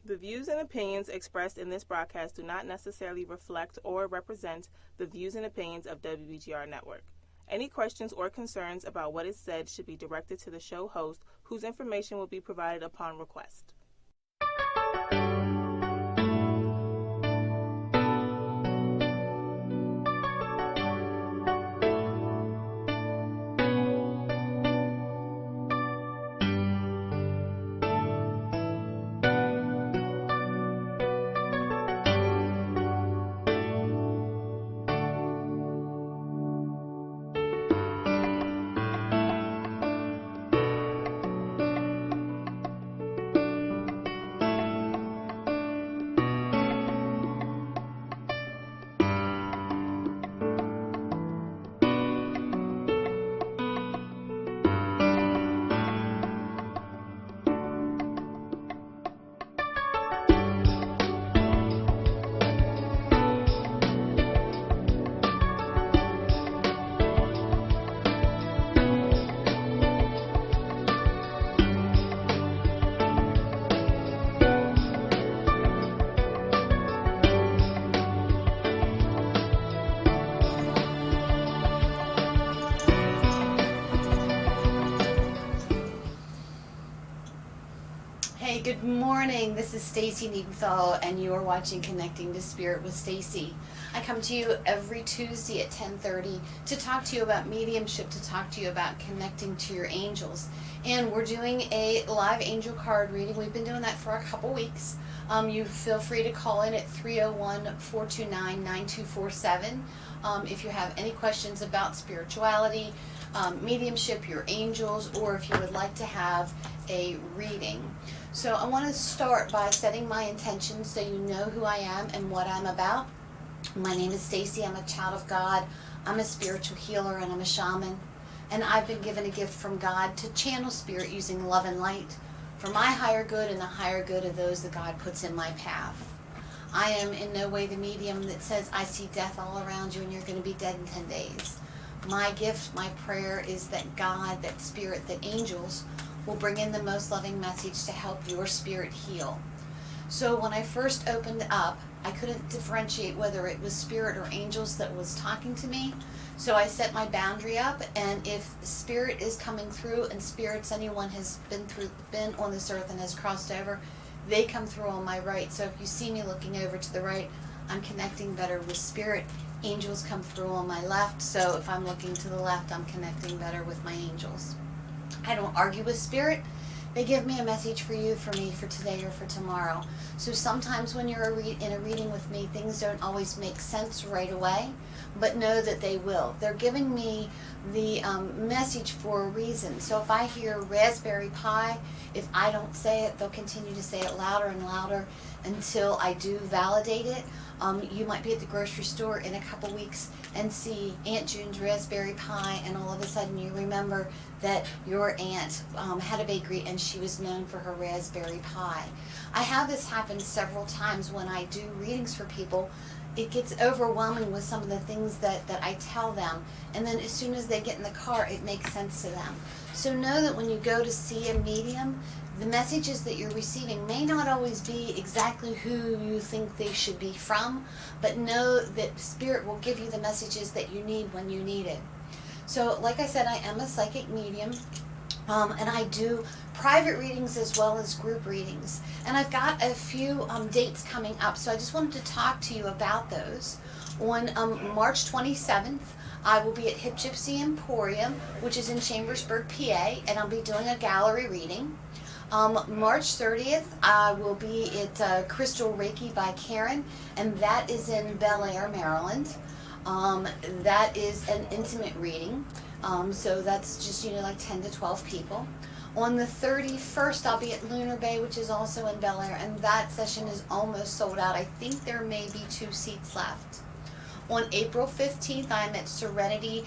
The views and opinions expressed in this broadcast do not necessarily reflect or represent the views and opinions of WBGR Network. Any questions or concerns about what is said should be directed to the show host, whose information will be provided upon request. Hey, good morning. This is Stacy Niedenthal, and you are watching Connecting to Spirit with Stacy. I come to you every Tuesday at 10:30 to talk to you about mediumship, to talk to you about connecting to your angels. And we're doing a live angel card reading. We've been doing that for a couple weeks. You feel free to call in at 301-429-9247 if you have any questions about spirituality, mediumship, your angels, or if you would like to have a reading. So I want to start by setting my intention so you know who I am and what I'm about. My name is Stacy. I'm a child of God. I'm a spiritual healer and I'm a shaman. And I've been given a gift from God to channel spirit using love and light for my higher good and the higher good of those that God puts in my path. I am in no way the medium that says I see death all around you and you're going to be dead in 10 days. My gift, my prayer is that God, that spirit, that angels will bring in the most loving message to help your spirit heal. So when I first opened up, I couldn't differentiate whether it was spirit or angels that was talking to me. So I set my boundary up, and if spirit is coming through, and spirits, anyone has been on this earth and has crossed over, they come through on my right. So if you see me looking over to the right, I'm connecting better with spirit. Angels come through on my left, so if I'm looking to the left, I'm connecting better with my angels. I don't argue with spirit. They give me a message for you, for me, for today, or for tomorrow. So sometimes when you're in a reading with me, things don't always make sense right away, but know that they will. They're giving me the message for a reason. So if I hear Raspberry Pi, if I don't say it, they'll continue to say it louder and louder until I do validate it. You might be at the grocery store in a couple weeks and see Aunt June's Raspberry Pi, and all of a sudden you remember that your aunt had a bakery and she was known for her Raspberry Pi. I have this happen several times when I do readings for people. It gets overwhelming with some of the things that I tell them, and then as soon as they get in the car, it makes sense to them. So know that when you go to see a medium, the messages that you're receiving may not always be exactly who you think they should be from, but know that Spirit will give you the messages that you need when you need it. So like I said, I am a psychic medium, and I do private readings as well as group readings. And I've got a few dates coming up, so I just wanted to talk to you about those. On March 27th, I will be at Hip Gypsy Emporium, which is in Chambersburg, PA, and I'll be doing a gallery reading. March 30th, I will be at Crystal Reiki by Karen, and that is in Bel Air, Maryland. That is an intimate reading, so that's just, like 10 to 12 people. On the 31st, I'll be at Lunar Bay, which is also in Bel Air, and that session is almost sold out. I think there may be 2 seats left. On April 15th, I'm at Serenity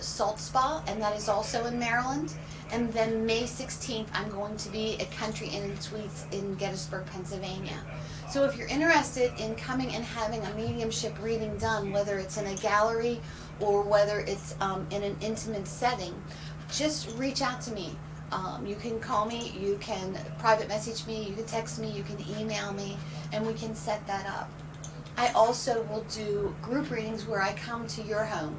Salt Spa, and that is also in Maryland. And then May 16th, I'm going to be at Country Inn and Suites in Gettysburg, Pennsylvania. So if you're interested in coming and having a mediumship reading done, whether it's in a gallery or whether it's in an intimate setting, just reach out to me. You can call me, you can private message me, you can text me, you can email me, and we can set that up. I also will do group readings where I come to your home.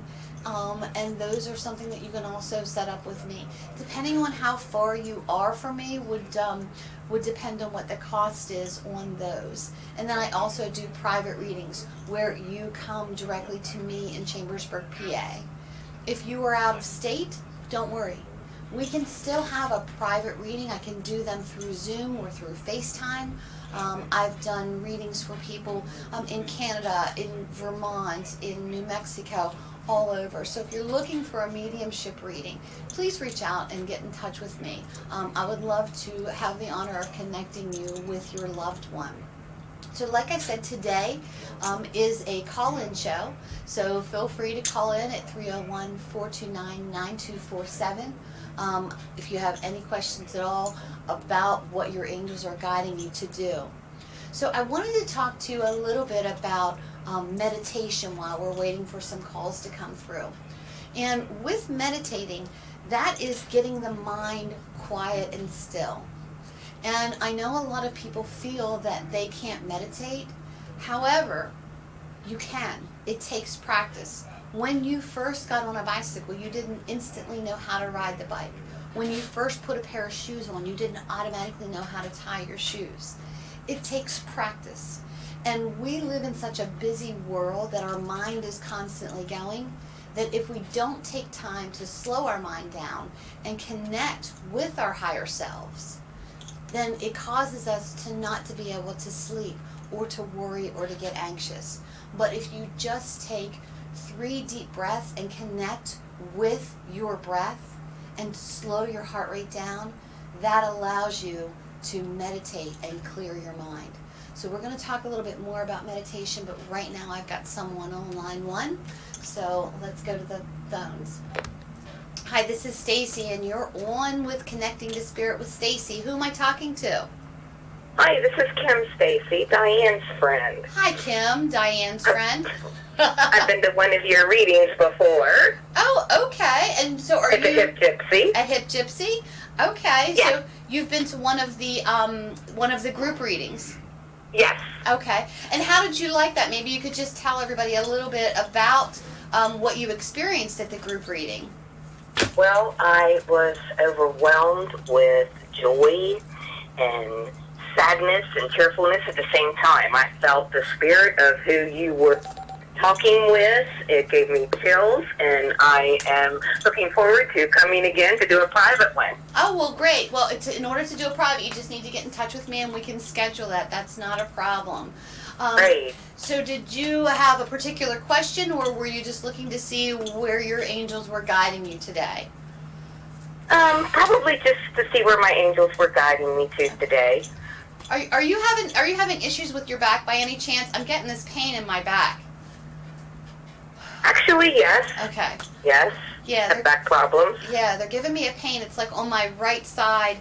And those are something that you can also set up with me. Depending on how far you are from me would depend on what the cost is on those. And then I also do private readings where you come directly to me in Chambersburg, PA. If you are out of state, don't worry. We can still have a private reading. I can do them through Zoom or through FaceTime. I've done readings for people in Canada, in Vermont, in New Mexico, all over. So if you're looking for a mediumship reading, please reach out and get in touch with me. I would love to have the honor of connecting you with your loved one. So like I said, today is a call-in show, so feel free to call in at 301-429-9247 if you have any questions at all about what your angels are guiding you to do. So I wanted to talk to you a little bit about meditation while we're waiting for some calls to come through. And with meditating, that is getting the mind quiet and still. And I know a lot of people feel that they can't meditate. However, you can. It takes practice. When you first got on a bicycle, you didn't instantly know how to ride the bike. When you first put a pair of shoes on, you didn't automatically know how to tie your shoes. It takes practice. And we live in such a busy world that our mind is constantly going, that if we don't take time to slow our mind down and connect with our higher selves, then it causes us to not to be able to sleep or to worry or to get anxious. But if you just take 3 deep breaths and connect with your breath and slow your heart rate down, that allows you to meditate and clear your mind. So we're going to talk a little bit more about meditation, but right now I've got someone on line 1. So let's go to the phones. Hi, this is Stacy, and you're on with Connecting to Spirit with Stacy. Who am I talking to? Hi, this is Kim Stacy, Diane's friend. Hi, Kim, Diane's friend. I've been to one of your readings before. Oh, okay. And so are At the you Hip Gypsy? at Hip Gypsy? Okay. Yes. So you've been to one of the group readings. Yes. Okay. And how did you like that? Maybe you could just tell everybody a little bit about what you experienced at the group reading. Well, I was overwhelmed with joy and sadness and cheerfulness at the same time. I felt the spirit of who you were talking with. It gave me chills, and I am looking forward to coming again to do a private one. Oh, well, great. Well, in order to do a private, you just need to get in touch with me, and we can schedule that. That's not a problem. Great. So did you have a particular question, or were you just looking to see where your angels were guiding you today? Probably just to see where my angels were guiding me to today. Are you having issues with your back by any chance? I'm getting this pain in my back. Actually, yes. Okay. Yes. Yeah. Have back problems. Yeah, they're giving me a pain. It's like on my right side,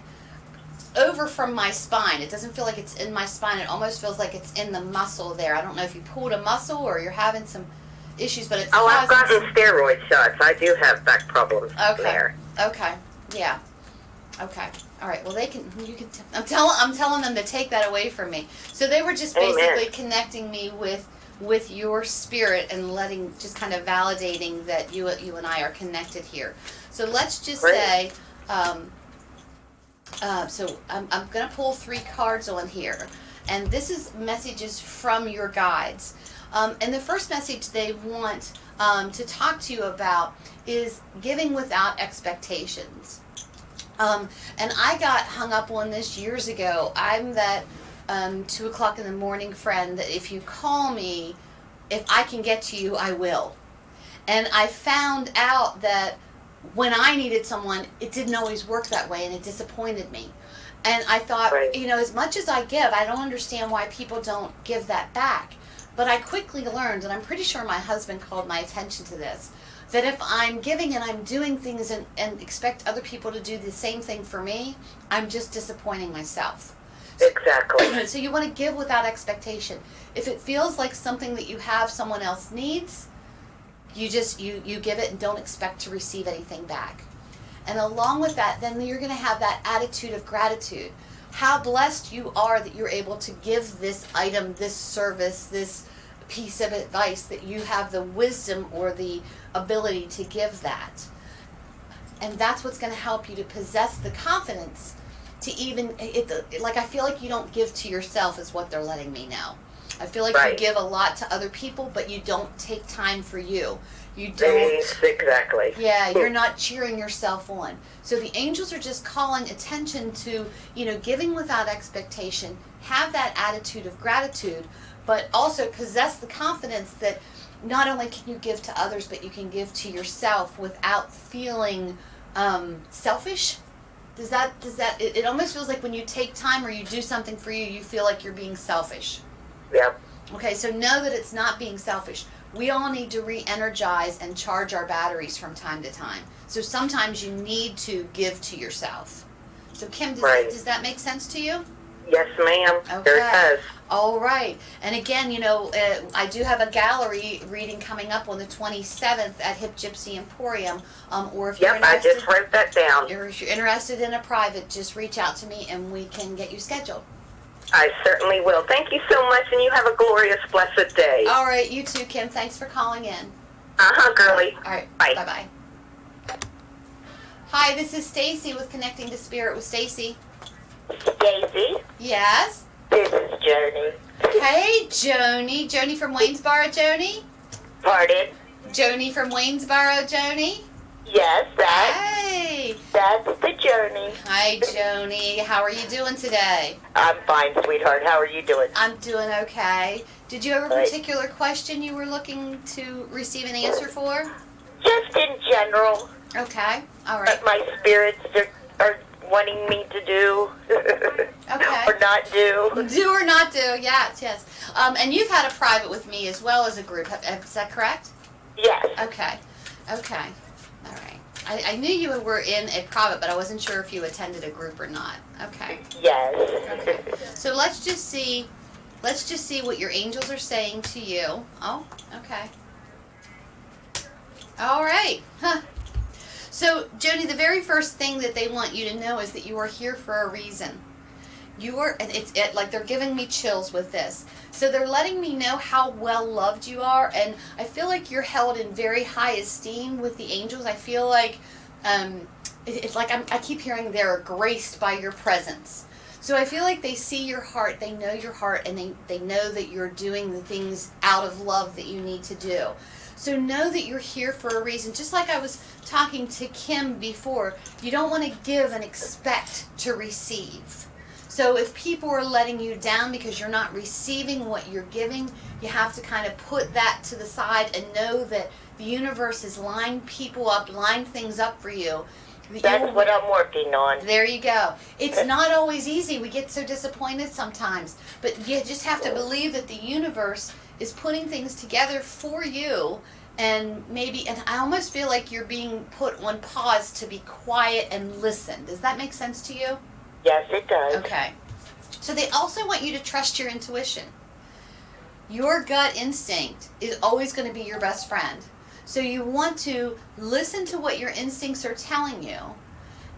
over from my spine. It doesn't feel like it's in my spine. It almost feels like it's in the muscle there. I don't know if you pulled a muscle or you're having some issues, but it's I've gotten steroid shots. I do have back problems there. Okay. Yeah. Okay. All right. Well, I'm telling them to take that away from me. So they were just basically connecting me with your spirit and just kind of validating that you and I are connected here. So let's just say, so I'm going to pull 3 cards on here, and this is messages from your guides. And the first message they want to talk to you about is giving without expectations. And I got hung up on this years ago. I'm that 2 o'clock in the morning friend that if you call me, if I can get to you, I will. And I found out that when I needed someone, it didn't always work that way, and it disappointed me. And I thought, as much as I give, I don't understand why people don't give that back. But I quickly learned, and I'm pretty sure my husband called my attention to this, that if I'm giving and I'm doing things and expect other people to do the same thing for me, I'm just disappointing myself. Exactly. So you want to give without expectation. If it feels like something that you have someone else needs, you give it and don't expect to receive anything back. And along with that, then you're going to have that attitude of gratitude. How blessed you are that you're able to give this item, this service, this piece of advice, that you have the wisdom or the ability to give that. And that's what's going to help you to possess the confidence to even, like, I feel like you don't give to yourself is what they're letting me know. I feel like you give a lot to other people, but you don't take time for you. You don't. Exactly. Yeah, you're not cheering yourself on. So the angels are just calling attention to, giving without expectation, have that attitude of gratitude, but also possess the confidence that not only can you give to others, but you can give to yourself without feeling selfish. Does that, it almost feels like when you take time or you do something for you, you feel like you're being selfish. Yep. Okay, so know that it's not being selfish. We all need to re-energize and charge our batteries from time to time. So sometimes you need to give to yourself. So Kim, does that make sense to you? Yes, ma'am. Okay. There it does. All right. And again, I do have a gallery reading coming up on the 27th at Hip Gypsy Emporium. Or if you're I just wrote that down. If you're interested in a private, just reach out to me and we can get you scheduled. I certainly will. Thank you so much, and you have a glorious, blessed day. All right. You too, Kim. Thanks for calling in. Girlie. All right. Bye. Bye-bye. Hi, this is Stacy with Connecting to Spirit with Stacy. Daisy, Yes? this is Joni. Hey, Joni. Joni from Waynesboro, Joni? Pardon? Joni from Waynesboro, Joni? Yes, Hey. that's the Joni. Hi, Joni. How are you doing today? I'm fine, sweetheart. How are you doing? I'm doing okay. Did you have a Good. particular question you were looking to receive an answer for? Just in general, Okay. All right. what my spirits are wanting me to do Okay. or not do. Do or not do, yes. And you've had a private with me as well as a group. Is that correct? Yes. Okay. All right. I knew you were in a private, but I wasn't sure if you attended a group or not. Okay. Yes. Okay. So let's just see what your angels are saying to you. Oh, okay. All right. Huh. So, Joni, the very first thing that they want you to know is that you are here for a reason. And it's like they're giving me chills with this. So they're letting me know how well loved you are, and I feel like you're held in very high esteem with the angels. I feel like it's like I keep hearing they're graced by your presence. So I feel like they see your heart, they know your heart, and they know that you're doing the things out of love that you need to do. So know that you're here for a reason. Just like I was talking to Kim before, you don't want to give and expect to receive. So if people are letting you down because you're not receiving what you're giving, you have to kind of put that to the side and know that the universe is lining people up, line things up for you. That's what I'm working on. There you go. It's not always easy. We get so disappointed sometimes. But you just have to believe that the universe is putting things together for you. And I almost feel like you're being put on pause to be quiet and listen. Does that make sense to you? Yes, it does. Okay. So they also want you to trust your intuition. Your gut instinct is always going to be your best friend. So you want to listen to what your instincts are telling you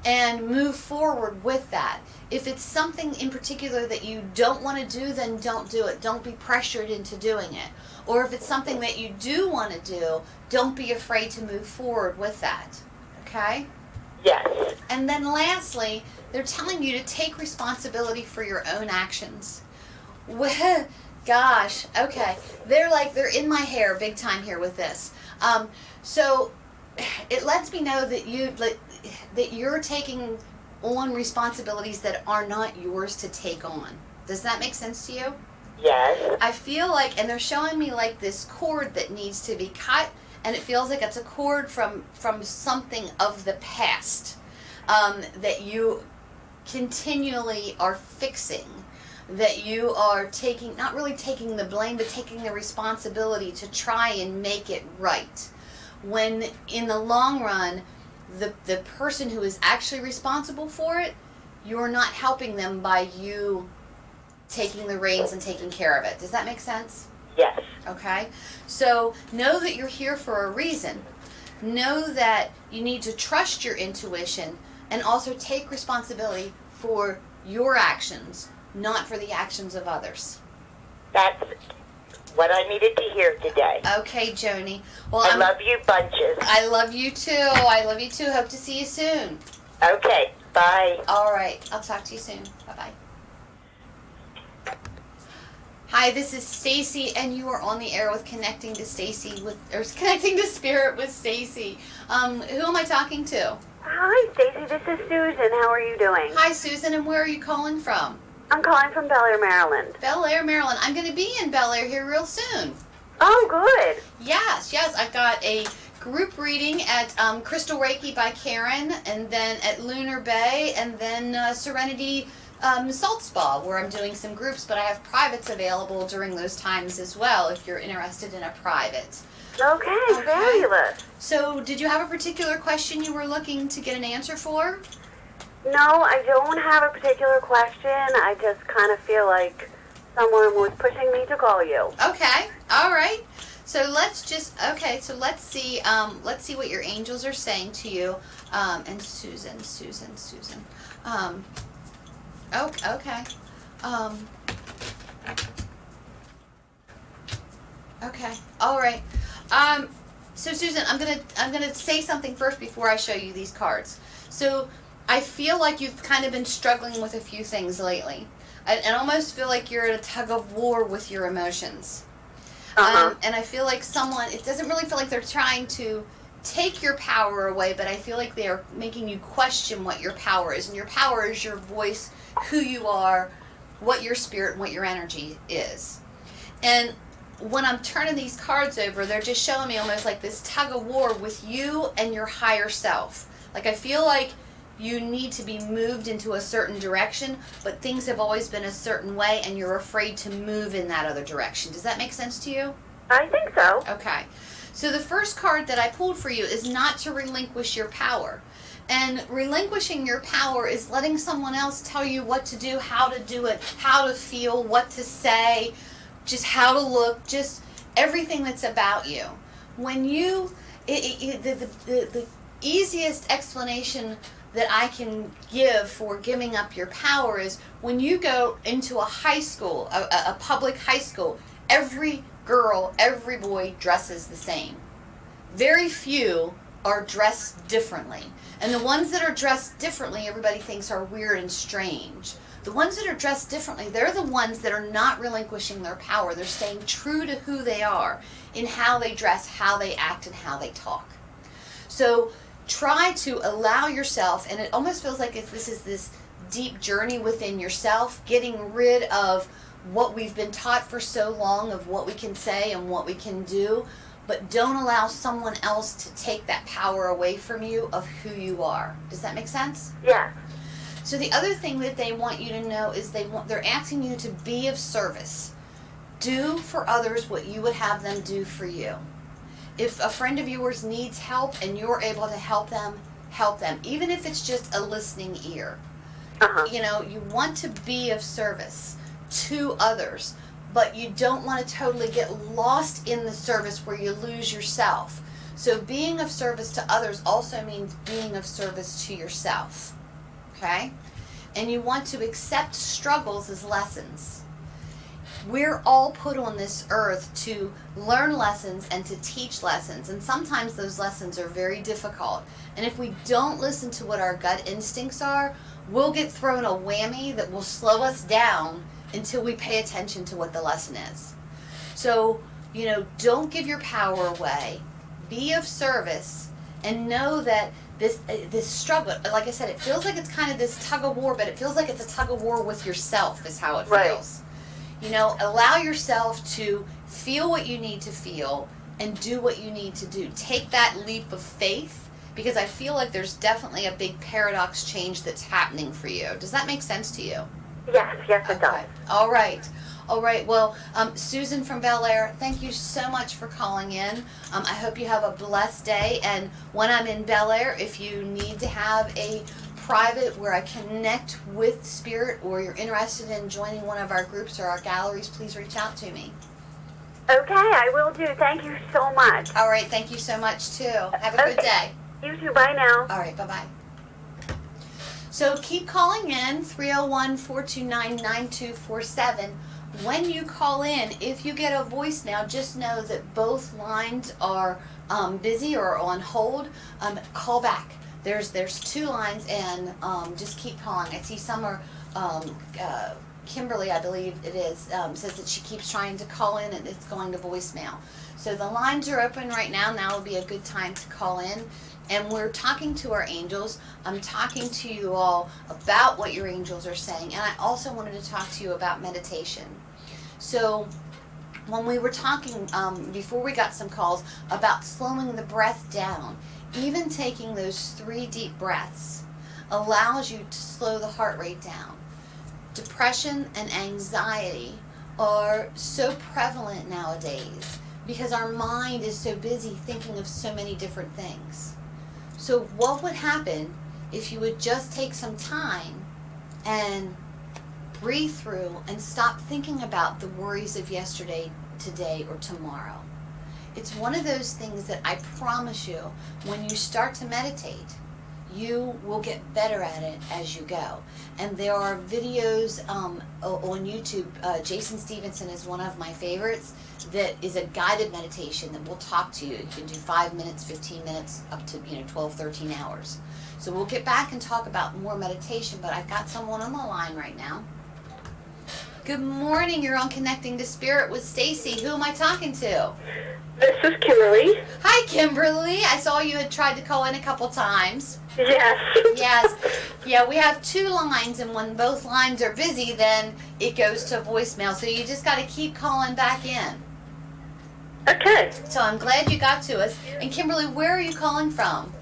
and move forward with that. If it's something in particular that you don't want to do, then don't do it. Don't be pressured into doing it. Or if it's something that you do want to do, don't be afraid to move forward with that. Okay? Yes. And then lastly, they're telling you to take responsibility for your own actions. Well, gosh, okay. They're in my hair big time here with this. So it lets me know that you're taking on responsibilities that are not yours to take on. Does that make sense to you? Yes. I feel like, and they're showing me like this cord that needs to be cut, and it feels like it's a cord from something of the past that you continually are fixing, that you are taking, not really taking the blame, but taking the responsibility to try and make it right. When in the long run, the person who is actually responsible for it, you're not helping them by you taking the reins and taking care of it. Does that make sense? Yes. Okay? So know that you're here for a reason. know that you need to trust your intuition and also take responsibility for your actions, not for the actions of others. That's what I needed to hear today. Okay, Joni. Well, I love you bunches. I love you too. I love you too. Hope to see you soon. Okay, bye. All right. I'll talk to you soon. Bye-bye. Hi, this is Stacy, and you are on the air with Connecting to Connecting to Spirit with Stacy. Who am I talking to? Hi, Stacy. This is Susan. How are you doing? Hi, Susan, and where are you calling from? I'm calling from Bel Air, Maryland. Bel Air, Maryland. I'm going to be in Bel Air here real soon. Oh, good. Yes. I've got a group reading at Crystal Reiki by Karen, and then at Lunar Bay, and then Serenity Salt Spa, where I'm doing some groups, but I have privates available during those times as well if you're interested in a private. Okay, fabulous. So, did you have a particular question you were looking to get an answer for? No, I don't have a particular question. I just kind of feel like someone was pushing me to call you. Okay, all right. So let's see what your angels are saying to you. And Susan. Okay. Okay. All right. So Susan, I'm gonna say something first before I show you these cards. So I feel like you've kind of been struggling with a few things lately. I almost feel like you're at a tug of war with your emotions. And I feel like it doesn't really feel like they're trying to take your power away, but I feel like they're making you question what your power is. And your power is your voice, who you are, what your spirit, and what your energy is. And when I'm turning these cards over, they're just showing me almost like this tug of war with you and your higher self. Like I feel like you need to be moved into a certain direction, but things have always been a certain way and you're afraid to move in that other direction. Does that make sense to you? I think so. Okay. So the first card that I pulled for you is not to relinquish your power. And relinquishing your power is letting someone else tell you what to do, how to do it, how to feel, what to say, just how to look, just everything that's about you. When you, the easiest explanation that I can give for giving up your power is when you go into a high school, a public high school, every girl, every boy dresses the same. Very few are dressed differently. And the ones that are dressed differently, everybody thinks are weird and strange. The ones that are dressed differently, they're the ones that are not relinquishing their power. They're staying true to who they are in how they dress, how they act, and how they talk. So try to allow yourself, and it almost feels like this is this deep journey within yourself, getting rid of what we've been taught for so long of what we can say and what we can do, but don't allow someone else to take that power away from you of who you are. Does that make sense? Yeah. So the other thing that they want you to know is they're asking you to be of service. Do for others what you would have them do for you. If a friend of yours needs help and you're able to help them, even if it's just a listening ear. You know, you want to be of service to others, but you don't want to totally get lost in the service where you lose yourself. So being of service to others also means being of service to yourself. Okay? And you want to accept struggles as lessons. We're all put on this earth to learn lessons and to teach lessons. And sometimes those lessons are very difficult. And if we don't listen to what our gut instincts are, we'll get thrown a whammy that will slow us down until we pay attention to what the lesson is. So, you know, don't give your power away. Be of service and know that this struggle, like I said, it feels like it's kind of this tug of war, but it feels like it's a tug of war with yourself is how it feels. You know, allow yourself to feel what you need to feel and do what you need to do. Take that leap of faith, because I feel like there's definitely a big paradox change that's happening for you. Does that make sense to you? Yes, it does. All right. Well, Susan from Bel Air, thank you so much for calling in. I hope you have a blessed day. And when I'm in Bel Air, if you need to have a private where I connect with spirit, or you're interested in joining one of our groups or our galleries, please reach out to me. Okay, I will do. Thank you so much. All right, thank you so much, too. Have a good day. You too. Bye now. All right, bye-bye. So keep calling in, 301-429-9247. When you call in, if you get a voicemail, just know that both lines are busy or on hold. Call back. There's 2 lines, and just keep calling. I see some are, Kimberly, I believe it is, says that she keeps trying to call in and it's going to voicemail. So the lines are open right now. Now would be a good time to call in. And we're talking to our angels. I'm talking to you all about what your angels are saying. And I also wanted to talk to you about meditation. So when we were talking, before we got some calls, about slowing the breath down, even taking those 3 deep breaths allows you to slow the heart rate down. Depression and anxiety are so prevalent nowadays because our mind is so busy thinking of so many different things. So what would happen if you would just take some time and breathe through and stop thinking about the worries of yesterday, today, or tomorrow? It's one of those things that I promise you, when you start to meditate, you will get better at it as you go. And there are videos on YouTube. Jason Stevenson is one of my favorites. That is a guided meditation that will talk to you. You can do 5 minutes, 15 minutes, up to 12, 13 hours. So we'll get back and talk about more meditation, but I've got someone on the line right now. Good morning. You're on Connecting to Spirit with Stacy. Who am I talking to? This is Kimberly. Hi, Kimberly. I saw you had tried to call in a couple times. Yes. Yes. Yeah, we have 2 lines, and when both lines are busy, then it goes to voicemail. So you just got to keep calling back in. Okay. So I'm glad you got to us. And Kimberly, where are you calling from?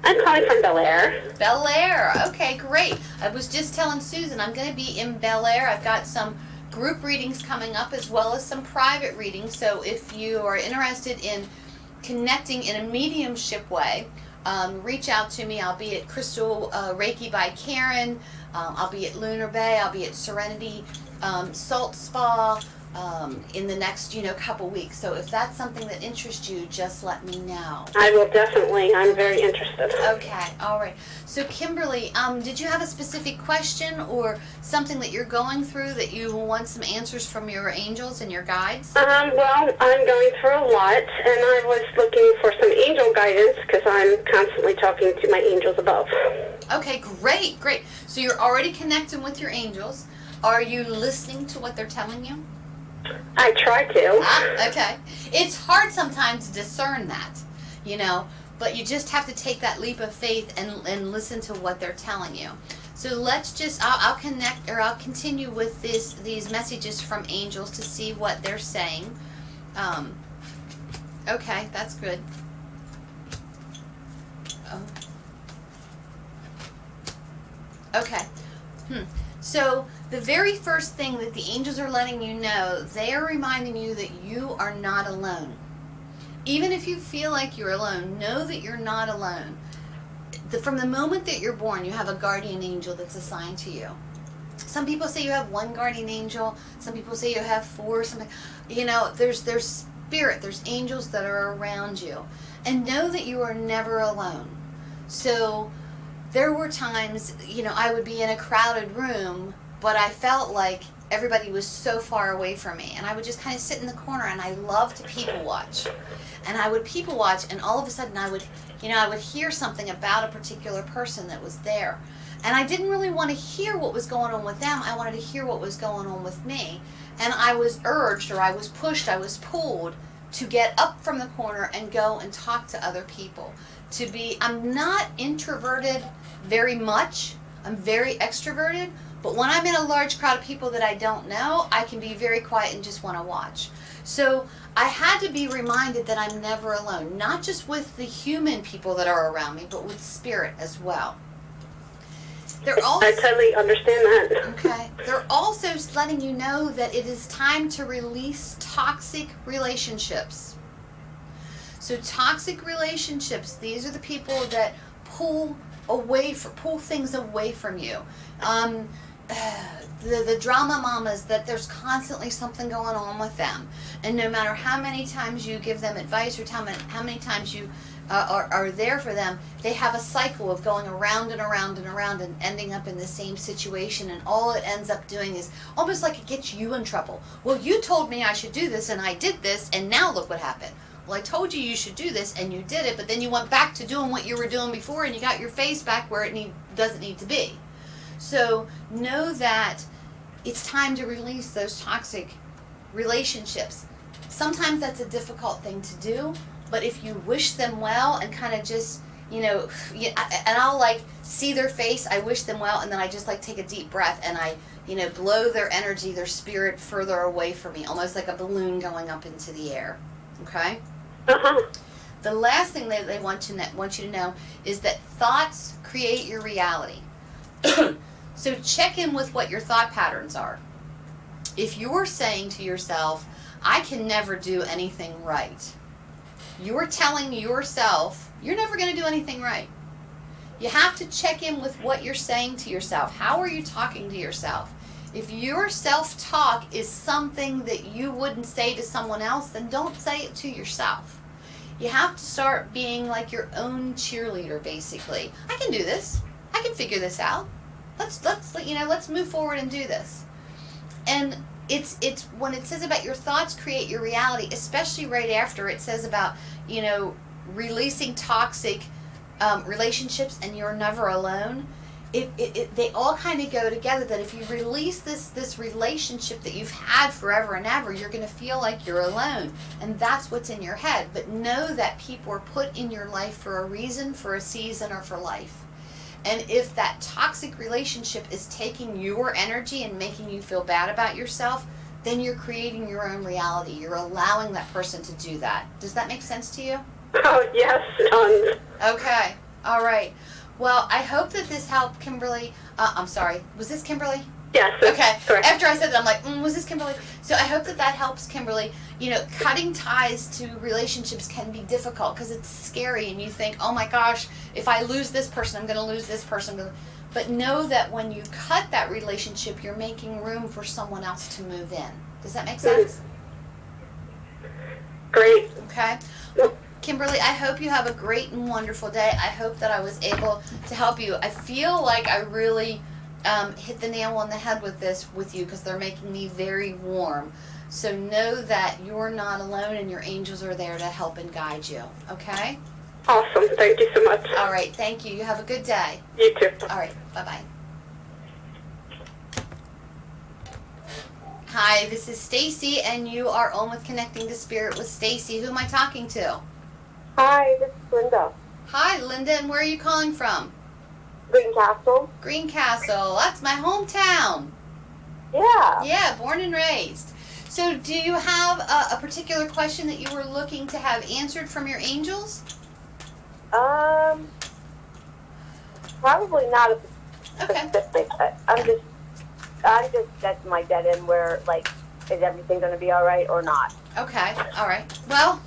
I'm calling from Bel Air. Bel Air. Okay, great. I was just telling Susan I'm going to be in Bel Air. I've got some group readings coming up as well as some private readings. So if you are interested in connecting in a mediumship way, reach out to me. I'll be at Crystal Reiki by Karen. I'll be at Lunar Bay. I'll be at Serenity Salt Spa in the next, couple weeks. So if that's something that interests you, just let me know. I will definitely. I'm very interested. Okay, all right. So Kimberly, did you have a specific question or something that you're going through that you want some answers from your angels and your guides? Well, I'm going through a lot, and I was looking for some angel guidance because I'm constantly talking to my angels above. Okay, great, great. So you're already connecting with your angels. Are you listening to what they're telling you? I try to. Okay. It's hard sometimes to discern that, but you just have to take that leap of faith and listen to what they're telling you. So let's just, I'll continue with these messages from angels to see what they're saying. Okay, that's good. Okay. So the very first thing that the angels are letting you know, they are reminding you that you are not alone. Even if you feel like you're alone, know that you're not alone. From the moment that you're born, you have a guardian angel that's assigned to you. Some people say you have 1 guardian angel. Some people say you have 4. There's spirit. There's angels that are around you. And know that you are never alone. So there were times, I would be in a crowded room, but I felt like everybody was so far away from me. And I would just kind of sit in the corner, and I loved to people watch. And I would people watch, and all of a sudden I would hear something about a particular person that was there. And I didn't really want to hear what was going on with them. I wanted to hear what was going on with me. And I was urged, or I was pushed, I was pulled to get up from the corner and go and talk to other people. I'm not introverted very much. I'm very extroverted. But when I'm in a large crowd of people that I don't know, I can be very quiet and just want to watch. So I had to be reminded that I'm never alone. Not just with the human people that are around me, but with spirit as well. I totally understand that. Okay. They're also letting you know that it is time to release toxic relationships. So toxic relationships, these are the people that pull things away from you. The drama mamas, that there's constantly something going on with them. And no matter how many times you give them advice or how many times you are there for them, they have a cycle of going around and around and around and ending up in the same situation, and all it ends up doing is almost like it gets you in trouble. Well, you told me I should do this and I did this, and now look what happened. Well, I told you should do this and you did it, but then you went back to doing what you were doing before and you got your face back where it doesn't need to be. So know that it's time to release those toxic relationships. Sometimes that's a difficult thing to do, but if you wish them well and kind of just, and I'll like see their face, I wish them well, and then I just like take a deep breath and I, blow their energy, their spirit further away from me, almost like a balloon going up into the air. Okay? The last thing that they want you to know is that thoughts create your reality. So check in with what your thought patterns are. If you're saying to yourself, I can never do anything right, you're telling yourself you're never going to do anything right. You have to check in with what you're saying to yourself. How are you talking to yourself? If your self-talk is something that you wouldn't say to someone else, then don't say it to yourself. You have to start being like your own cheerleader, basically. I can do this. I can figure this out. Let's move forward and do this. And it's when it says about your thoughts create your reality, especially right after it says about, releasing toxic relationships and you're never alone. They all kind of go together, that if you release this relationship that you've had forever and ever, you're going to feel like you're alone. And that's what's in your head. But know that people are put in your life for a reason, for a season, or for life. And if that toxic relationship is taking your energy and making you feel bad about yourself, then you're creating your own reality. You're allowing that person to do that. Does that make sense to you? Oh, yes. Okay. All right. Well, I hope that this helped, Kimberly. I'm sorry. Was this Kimberly? Yes. Okay. Correct. After I said that, I'm like, was this Kimberly? So I hope that helps, Kimberly. Cutting ties to relationships can be difficult because it's scary, and you think, oh my gosh, if I lose this person, I'm going to lose this person. But know that when you cut that relationship, you're making room for someone else to move in. Does that make sense? Great. Okay. Well, Kimberly, I hope you have a great and wonderful day. I hope that I was able to help you. I feel like I really hit the nail on the head with you because they're making me very warm. So know that you're not alone and your angels are there to help and guide you. Okay? Awesome. Thank you so much. All right. Thank you. You have a good day. You too. All right. Bye-bye. Hi, this is Stacy, and you are on with Connecting to Spirit with Stacy. Who am I talking to? Hi, this is Linda. Hi, Linda, and where are you calling from? Greencastle. Greencastle. That's my hometown. Yeah. Yeah, born and raised. So do you have a particular question that you were looking to have answered from your angels? Probably not a Okay. specific. I'm just at my dead end where, like, is everything going to be all right or not? Okay. All right. Well,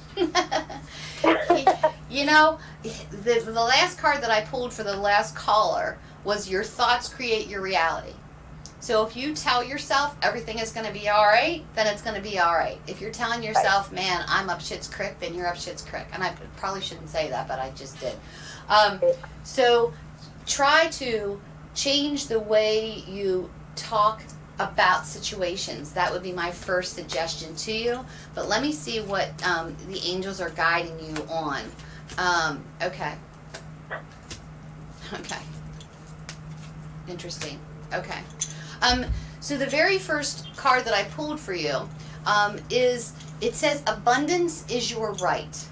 the last card that I pulled for the last caller was your thoughts create your reality. So if you tell yourself everything is going to be all right, then it's going to be all right. If you're telling yourself, man, I'm up shit's creek, then you're up shit's creek. And I probably shouldn't say that, but I just did. So try to change the way you talk about situations. That would be my first suggestion to you. But let me see what the angels are guiding you on. Okay. Okay. Interesting. Okay. So the very first card that I pulled for you it says abundance is your right.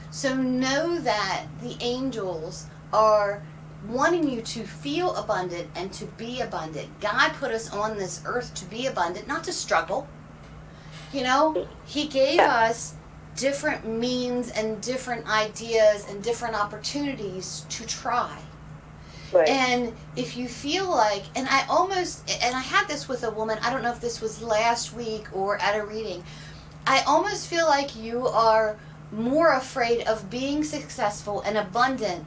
So know that the angels are wanting you to feel abundant and to be abundant. God put us on this earth to be abundant, not to struggle. He gave us different means and different ideas and different opportunities to try. Right. And if you feel like, and I had this with a woman, I don't know if this was last week or at a reading, I almost feel like you are more afraid of being successful and abundant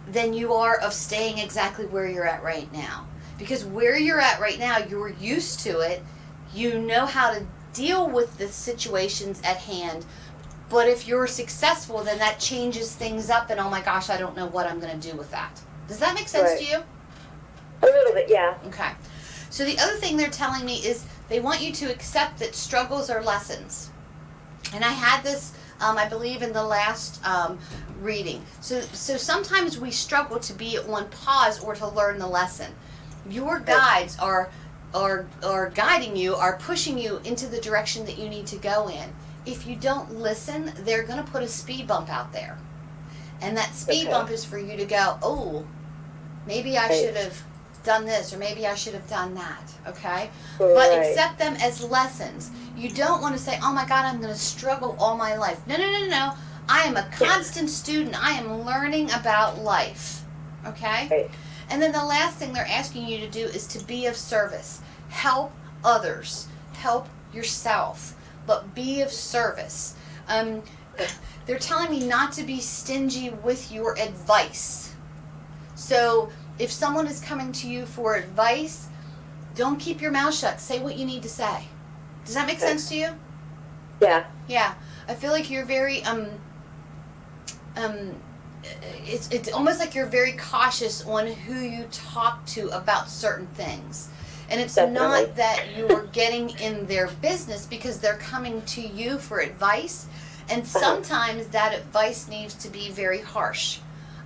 than you are of staying exactly where you're at right now. Because where you're at right now, you're used to it, you know how to deal with the situations at hand. But if you're successful, then that changes things up, and oh my gosh, I don't know what I'm going to do with that. Does that make sense to you? A little bit, yeah. Okay. So the other thing they're telling me is they want you to accept that struggles are lessons. And I had this, I believe, in the last reading. So sometimes we struggle to be at one pause or to learn the lesson. Your guides are guiding you, are pushing you into the direction that you need to go in. If you don't listen, they're going to put a speed bump out there. And that speed bump is for you to go, oh, maybe I should have done this, or maybe I should have done that, okay? But accept them as lessons. You don't want to say, oh my God, I'm going to struggle all my life. No. I am a constant student. I am learning about life, okay? Right. And then the last thing they're asking you to do is to be of service. Help others. Help yourself. But be of service. They're telling me not to be stingy with your advice. So if someone is coming to you for advice, don't keep your mouth shut. Say what you need to say. Does that make sense to you? Yeah. Yeah. I feel like you're very it's almost like you're very cautious on who you talk to about certain things. And it's not that you're getting in their business, because they're coming to you for advice. And sometimes that advice needs to be very harsh.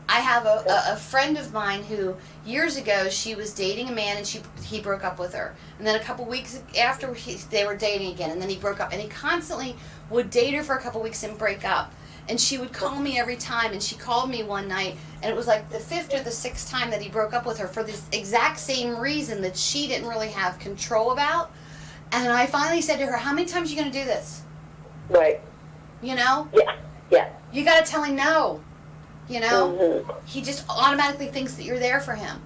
I have a friend of mine who, years ago, she was dating a man and he broke up with her. And then a couple weeks after, they were dating again, and then he broke up. And he constantly would date her for a couple weeks and break up. And she would call me every time, and she called me one night, and it was like the 5th or the 6th time that he broke up with her for this exact same reason that she didn't really have control about. And I finally said to her, how many times are you going to do this? Right. You know? Yeah. You got to tell him no. You know? He just automatically thinks that you're there for him.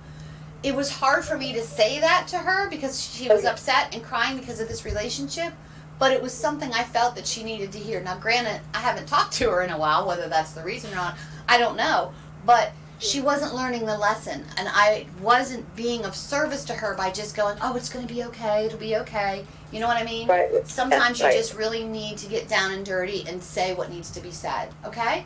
It was hard for me to say that to her because she was upset and crying because of this relationship. But it was something I felt that she needed to hear. Now, granted, I haven't talked to her in a while, whether that's the reason or not, I don't know. But she wasn't learning the lesson, and I wasn't being of service to her by just going, oh, it's going to be okay, it'll be okay. You know what I mean? Right. Sometimes you just really need to get down and dirty and say what needs to be said, okay?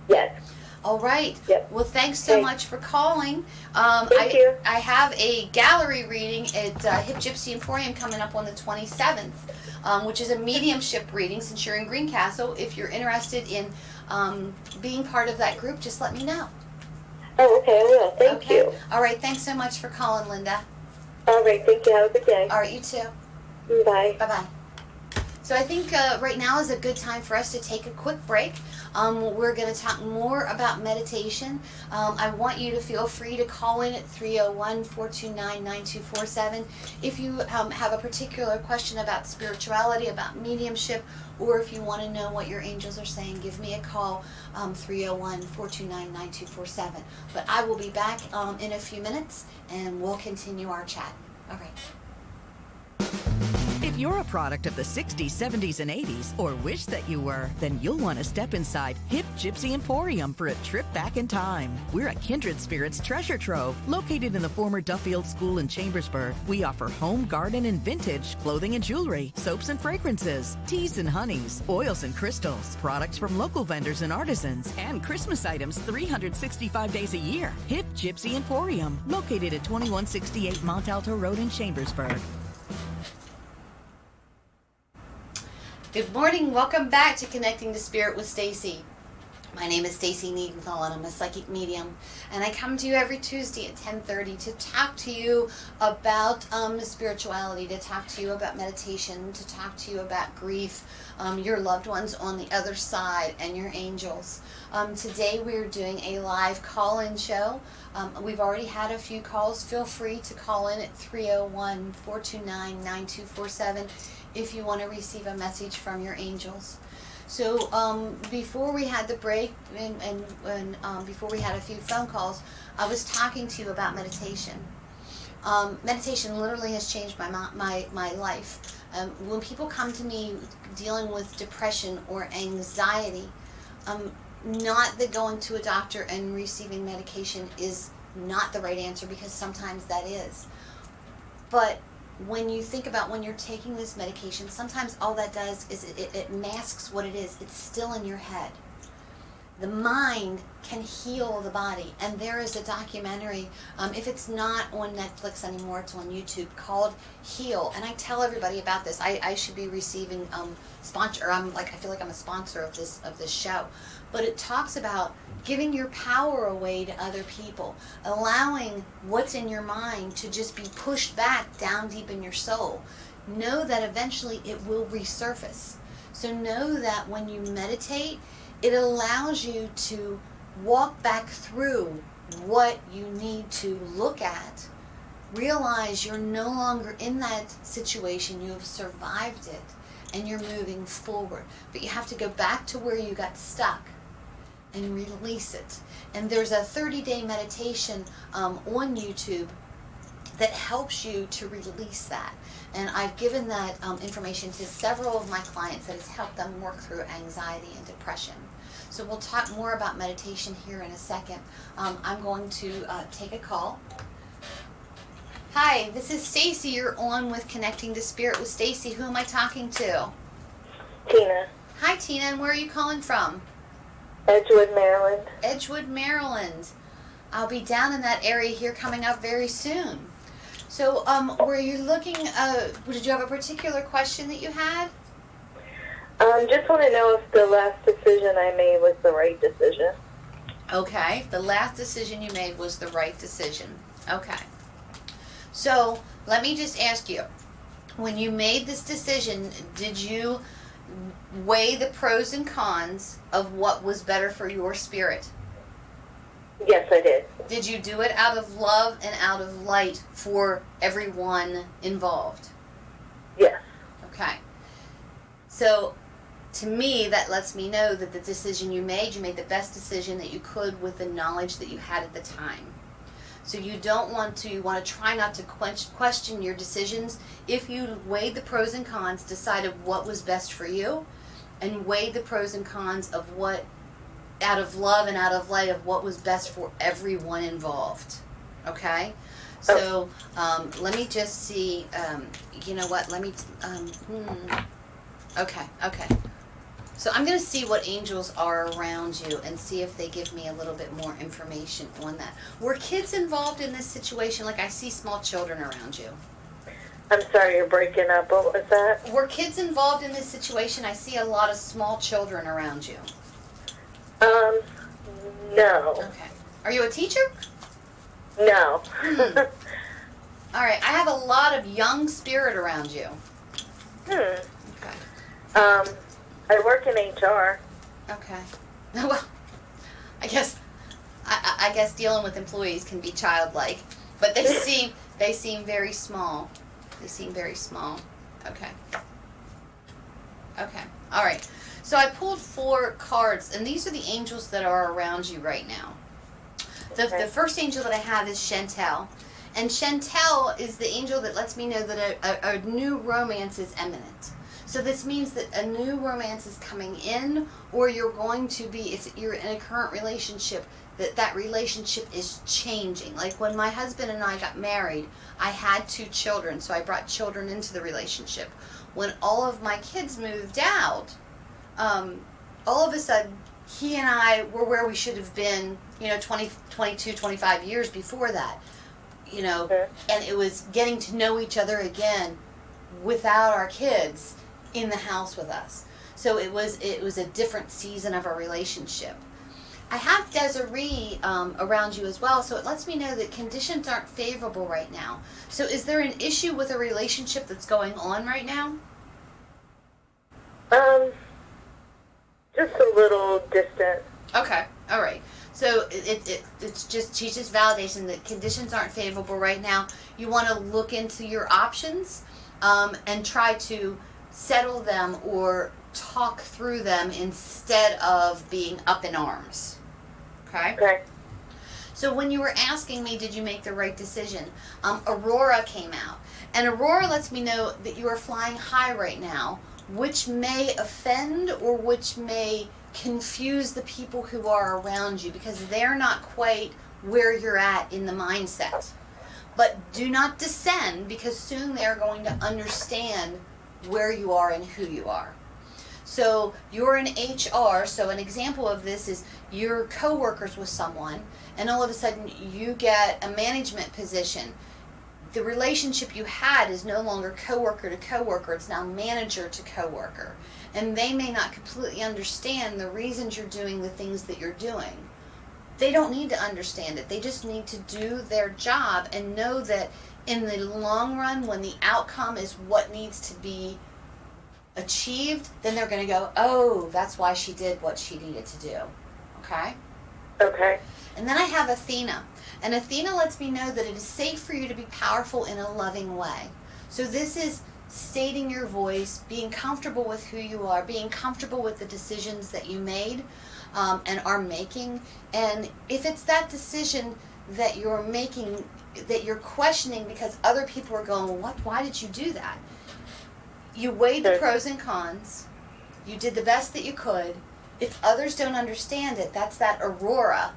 Yes. All right. Yep. Well, thanks so much for calling. Thank you. I have a gallery reading at Hip Gypsy Emporium coming up on the 27th, which is a mediumship reading since you're in Greencastle. If you're interested in being part of that group, just let me know. Oh, okay, I will. Thank you. All right. Thanks so much for calling, Linda. All right, thank you. Have a good day. All right. You too. Bye. Bye-bye. So I think right now is a good time for us to take a quick break. We're going to talk more about meditation. I want you to feel free to call in at 301-429-9247 if you have a particular question about spirituality, about mediumship, or if you want to know what your angels are saying. Give me a call, 301-429-9247. But I will be back in a few minutes, and we'll continue our chat. All right. If you're a product of the 60s, 70s, and 80s, or wish that you were, then you'll want to step inside Hip Gypsy Emporium for a trip back in time. We're a kindred spirits treasure trove located in the former Duffield School in Chambersburg. We offer home, garden, and vintage clothing and jewelry, soaps and fragrances, teas and honeys, oils and crystals, products from local vendors and artisans, and Christmas items 365 days a year. Hip Gypsy Emporium, located at 2168 Mont Alto Road in Chambersburg. Good morning. Welcome back to Connecting to Spirit with Stacy. My name is Stacy Niedenthal, and I'm a psychic medium. And I come to you every Tuesday at 10:30 to talk to you about spirituality, to talk to you about meditation, to talk to you about grief, your loved ones on the other side, and your angels. Today we're doing a live call-in show. We've already had a few calls. Feel free to call in at 301-429-9247 if you want to receive a message from your angels. So before we had the break and before we had a few phone calls, I was talking to you about meditation. Meditation literally has changed my life. When people come to me dealing with depression or anxiety, not that going to a doctor and receiving medication is not the right answer, because sometimes that is. But when you think about when you're taking this medication, sometimes all that does is it masks what it is. It's still in your head. The mind can heal the body, and there is a documentary, if it's not on Netflix anymore, it's on YouTube, called Heal, and I tell everybody about this. I should be receiving sponsor, I feel like I'm a sponsor of this show, but it talks about giving your power away to other people, allowing what's in your mind to just be pushed back down deep in your soul. Know that eventually it will resurface. So know that when you meditate, it allows you to walk back through what you need to look at, realize you're no longer in that situation, you have survived it, and you're moving forward. But you have to go back to where you got stuck and release it. And there's a 30-day meditation on YouTube that helps you to release that. And I've given that information to several of my clients that has helped them work through anxiety and depression. So we'll talk more about meditation here in a second. I'm going to take a call. Hi, this is Stacy. You're on with Connecting to Spirit with Stacy. Who am I talking to? Tina. Hi, Tina, and where are you calling from? Edgewood, Maryland. Edgewood, Maryland. I'll be down in that area here coming up very soon. So, were you looking, did you have a particular question that you had? Just want to know if the last decision I made was the right decision. Okay, the last decision you made was the right decision. Okay. So, let me just ask you, when you made this decision, did you weigh the pros and cons of what was better for your spirit? Yes, I did. Did you do it out of love and out of light for everyone involved? Yes. Okay. So, to me, that lets me know that the decision you made the best decision that you could with the knowledge that you had at the time. So you want to try not to question your decisions. If you weighed the pros and cons, decided what was best for you, and weighed the pros and cons of what, out of love and out of light, of what was best for everyone involved. Okay? So, let me just see, you know what, let me, okay. So I'm going to see what angels are around you and see if they give me a little bit more information on that. Were kids involved in this situation? Like, I see small children around you. I'm sorry, you're breaking up. What was that? Were kids involved in this situation? I see a lot of small children around you. No. Okay. Are you a teacher? No. All right. I have a lot of young spirit around you. Okay. I work in HR. Okay. Well, I guess dealing with employees can be childlike, but they seem very small. They seem very small. Okay. All right. So I pulled 4 cards, and these are the angels that are around you right now. The first angel that I have is Chantel. And Chantel is the angel that lets me know that a new romance is imminent. So this means that a new romance is coming in, or you're going to be, if you're in a current relationship, that relationship is changing. Like when my husband and I got married, I had 2 children, so I brought children into the relationship. When all of my kids moved out, all of a sudden, he and I were where we should have been, 22, 25 years before that, and it was getting to know each other again without our kids in the house with us. So it was a different season of our relationship. I have Desiree around you as well, so it lets me know that conditions aren't favorable right now. So is there an issue with a relationship that's going on right now? Just a little distant. Okay, all right. So it's just, she's just validating that conditions aren't favorable right now. You want to look into your options and try to settle them or talk through them instead of being up in arms. Okay? Okay. So when you were asking me, did you make the right decision? Aurora came out. And Aurora lets me know that you are flying high right now, which may offend or which may confuse the people who are around you because they're not quite where you're at in the mindset. But do not descend, because soon they're going to understand where you are and who you are. So you're in HR, so an example of this is you're co-workers with someone, and all of a sudden you get a management position. The relationship you had is no longer coworker to coworker, it's now manager to coworker. And they may not completely understand the reasons you're doing the things that you're doing. They don't need to understand it. They just need to do their job and know that in the long run, when the outcome is what needs to be achieved, then they're going to go, oh, that's why she did what she needed to do. Okay? Okay. And then I have Athena. And Athena lets me know that it is safe for you to be powerful in a loving way. So this is stating your voice, being comfortable with who you are, being comfortable with the decisions that you made and are making. And if it's that decision that you're making, that you're questioning because other people are going, what? Why did you do that? You weighed the pros and cons. You did the best that you could. If others don't understand it, that's that aurora.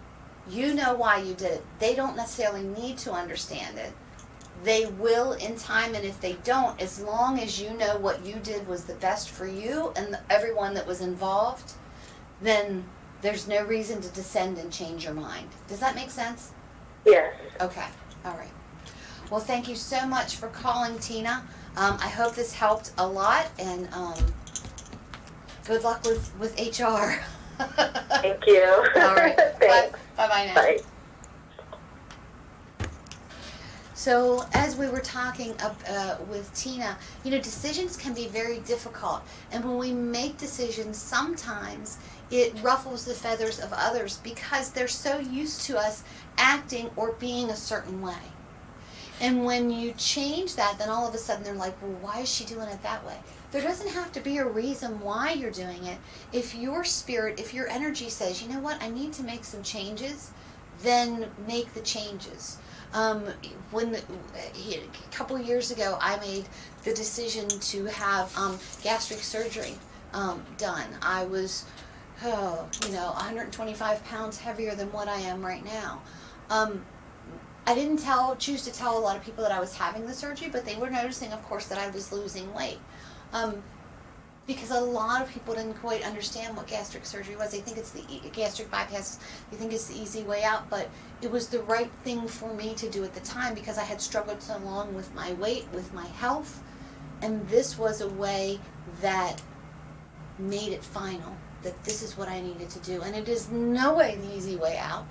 You know why you did it. They don't necessarily need to understand it. They will in time, and if they don't, as long as you know what you did was the best for you and everyone that was involved, then there's no reason to descend and change your mind. Does that make sense? Yes. Okay. All right. Well, thank you so much for calling, Tina. I hope this helped a lot, and good luck with HR. Thank you. All right. Thanks. Bye-bye now. Bye. So as we were talking with Tina, decisions can be very difficult. And when we make decisions, sometimes it ruffles the feathers of others because they're so used to us acting or being a certain way. And when you change that, then all of a sudden they're like, well, why is she doing it that way? There doesn't have to be a reason why you're doing it. If your spirit, if your energy says, you know what, I need to make some changes, then make the changes. A couple years ago, I made the decision to have gastric surgery done. I was, 125 pounds heavier than what I am right now. I didn't choose to tell a lot of people that I was having the surgery, but they were noticing, of course, that I was losing weight. Because a lot of people didn't quite understand what gastric surgery was. They think it's the gastric bypass. They think it's the easy way out, but it was the right thing for me to do at the time because I had struggled so long with my weight, with my health, and this was a way that made it final, that this is what I needed to do. And it is no way the easy way out.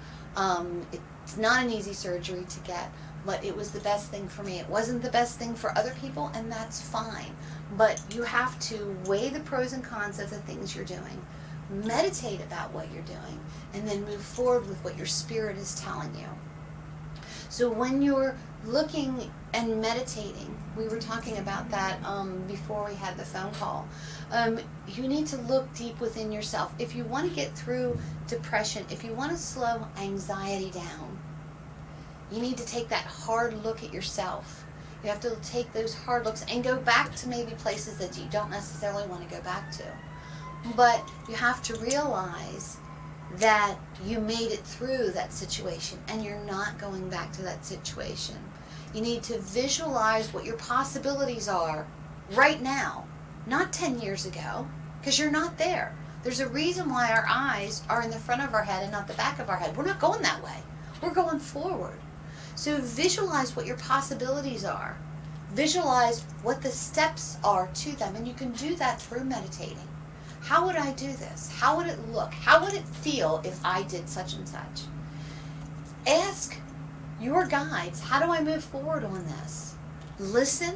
It's not an easy surgery to get, but it was the best thing for me. It wasn't the best thing for other people, and that's fine. But you have to weigh the pros and cons of the things you're doing, meditate about what you're doing, and then move forward with what your spirit is telling you. So when you're looking and meditating, we were talking about that before we had the phone call, you need to look deep within yourself. If you want to get through depression, if you want to slow anxiety down, you need to take that hard look at yourself. You have to take those hard looks and go back to maybe places that you don't necessarily want to go back to. But you have to realize that you made it through that situation and you're not going back to that situation. You need to visualize what your possibilities are right now, not 10 years ago, because you're not there. There's a reason why our eyes are in the front of our head and not the back of our head. We're not going that way. We're going forward. So visualize what your possibilities are. Visualize what the steps are to them, and you can do that through meditating. How would I do this? How would it look? How would it feel if I did such and such? Ask your guides, how do I move forward on this? Listen,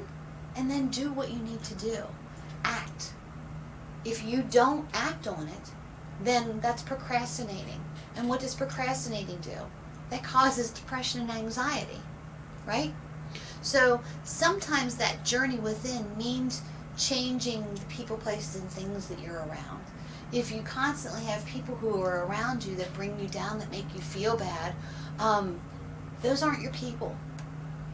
and then do what you need to do. Act. If you don't act on it, then that's procrastinating. And what does procrastinating do? That causes depression and anxiety, right? So sometimes that journey within means changing the people, places, and things that you're around. If you constantly have people who are around you that bring you down, that make you feel bad, those aren't your people.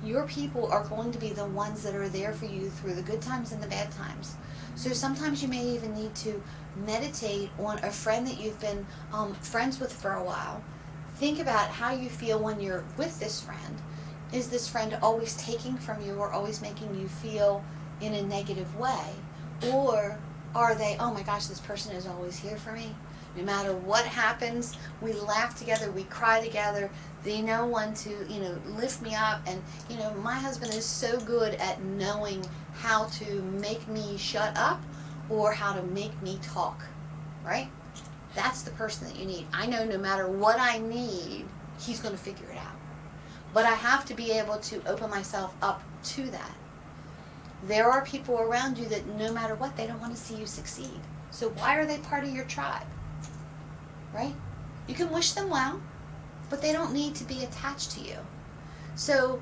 Your people are going to be the ones that are there for you through the good times and the bad times. So sometimes you may even need to meditate on a friend that you've been friends with for a while. Think about how you feel when you're with this friend is this friend always taking from you or always making you feel in a negative way? Or are they, oh my gosh, this person is always here for me. No matter what happens, we laugh together, we cry together. They know when to, lift me up. And, my husband is so good at knowing how to make me shut up or how to make me talk, right? That's the person that you need. I know no matter what I need, he's going to figure it out. But I have to be able to open myself up to that. There are people around you that no matter what, they don't want to see you succeed. So why are they part of your tribe? Right? You can wish them well, but they don't need to be attached to you. So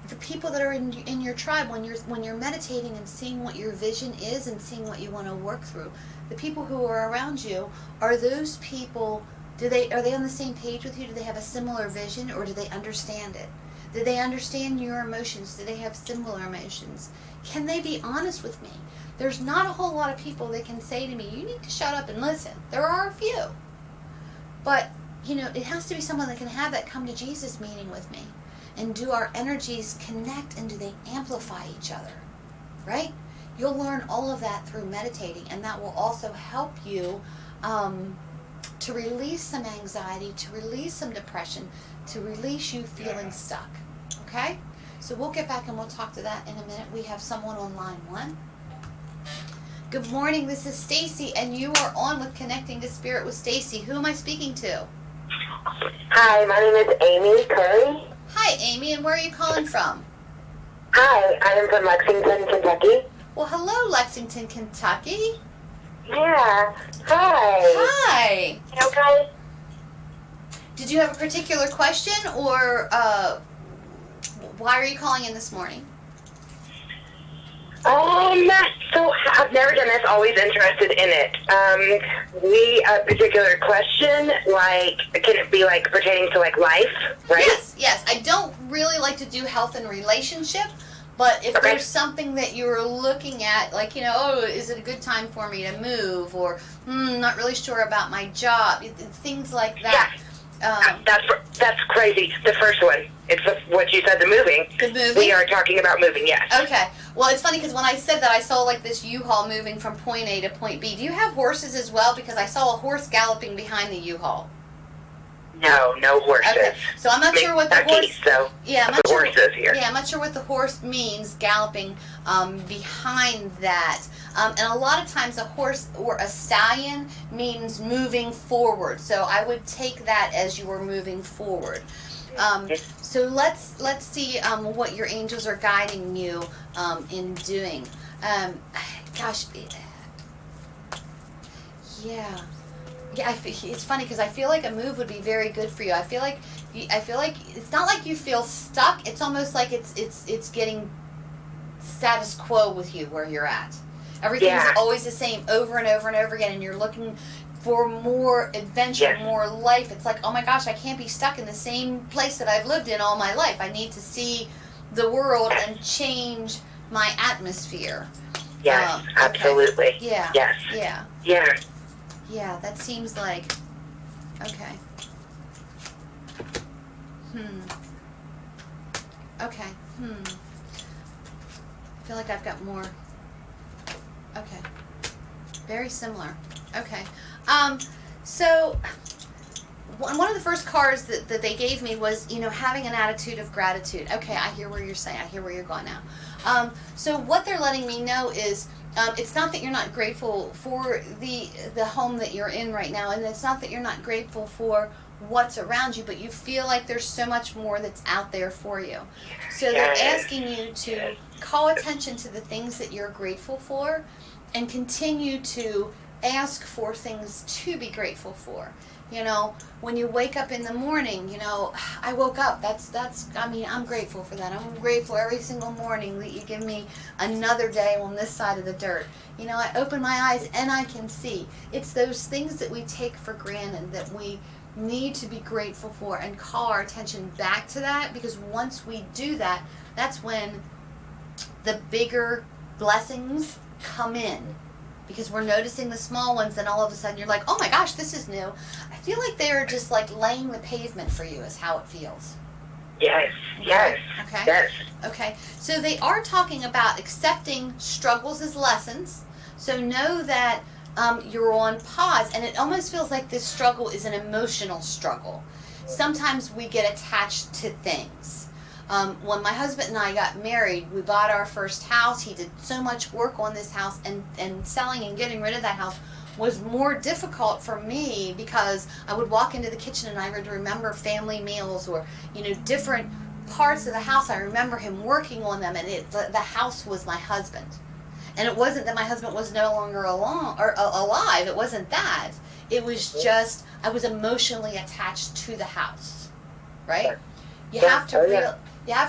the people that are in your tribe, when you're meditating and seeing what your vision is and seeing what you want to work through, the people who are around you, are those people, are they on the same page with you? Do they have a similar vision, or do they understand it? Do they understand your emotions? Do they have similar emotions? Can they be honest with me? There's not a whole lot of people that can say to me, you need to shut up and listen. There are a few. But, it has to be someone that can have that come to Jesus meeting with me. And do our energies connect, and do they amplify each other? Right? You'll learn all of that through meditating, and that will also help you to release some anxiety, to release some depression, to release you feeling stuck. Okay? So we'll get back and we'll talk to that in a minute. We have someone on line 1. Good morning, this is Stacy, and you are on with Connecting to Spirit with Stacy. Who am I speaking to? Hi, my name is Amy Curry. Hi, Amy, and where are you calling from? Hi, I am from Lexington, Kentucky. Well, hello, Lexington, Kentucky. Yeah, hi. Hi. Okay. Did you have a particular question, or why are you calling in this morning? So I've never done this, always interested in it. A particular question, can it be pertaining to life, right? Yes. I don't really like to do health and relationship, but if there's something that you're looking at, is it a good time for me to move, or not really sure about my job, things like that. Yeah. That's crazy. The first one. It's what you said, the moving. The moving? We are talking about moving, yes. Okay. Well, it's funny because when I said that, I saw this U-Haul moving from point A to point B. Do you have horses as well? Because I saw a horse galloping behind the U-Haul. No horses. Okay. So I'm not sure what the horse... So yeah, I'm not sure. Horses here. Yeah, I'm not sure what the horse means, galloping behind that. And a lot of times a horse or a stallion means moving forward. So I would take that as you were moving forward. So let's see what your angels are guiding you in doing. It's funny because I feel like a move would be very good for you. I feel like it's not like you feel stuck. It's almost like it's getting status quo with you where you're at. Everything's always the same over and over and over again, and you're looking for more adventure, more life. It's like, oh my gosh, I can't be stuck in the same place that I've lived in all my life. I need to see the world and change my atmosphere. Yes, absolutely. Okay. Yeah. Yes. Yeah. Yeah. Yeah, that seems like, okay. Okay. I feel like I've got more. Okay. Very similar. Okay. So one of the first cards that they gave me was, having an attitude of gratitude. Okay, I hear where you're saying. I hear where you're going now. So what they're letting me know is, it's not that you're not grateful for the home that you're in right now, and it's not that you're not grateful for what's around you, but you feel like there's so much more that's out there for you. So they're asking you to call attention to the things that you're grateful for and continue to ask for things to be grateful for. When you wake up in the morning, I woke up, I'm grateful for that. I'm grateful every single morning that you give me another day on this side of the dirt. I open my eyes and I can see. It's those things that we take for granted that we need to be grateful for and call our attention back to that, because once we do that, that's when the bigger blessings come in. Because we're noticing the small ones, and all of a sudden you're like, oh my gosh, this is new. I feel like they're just laying the pavement for you is how it feels. Yes, yes, Okay. yes. Okay, so they are talking about accepting struggles as lessons. So know that you're on pause, and it almost feels like this struggle is an emotional struggle. Sometimes we get attached to things. When my husband and I got married, we bought our first house. He did so much work on this house, and selling and getting rid of that house was more difficult for me because I would walk into the kitchen and I would remember family meals or, different parts of the house. I remember him working on them, and the house was my husband. And it wasn't that my husband was no longer alive. It wasn't that. It was just I was emotionally attached to the house, right? You have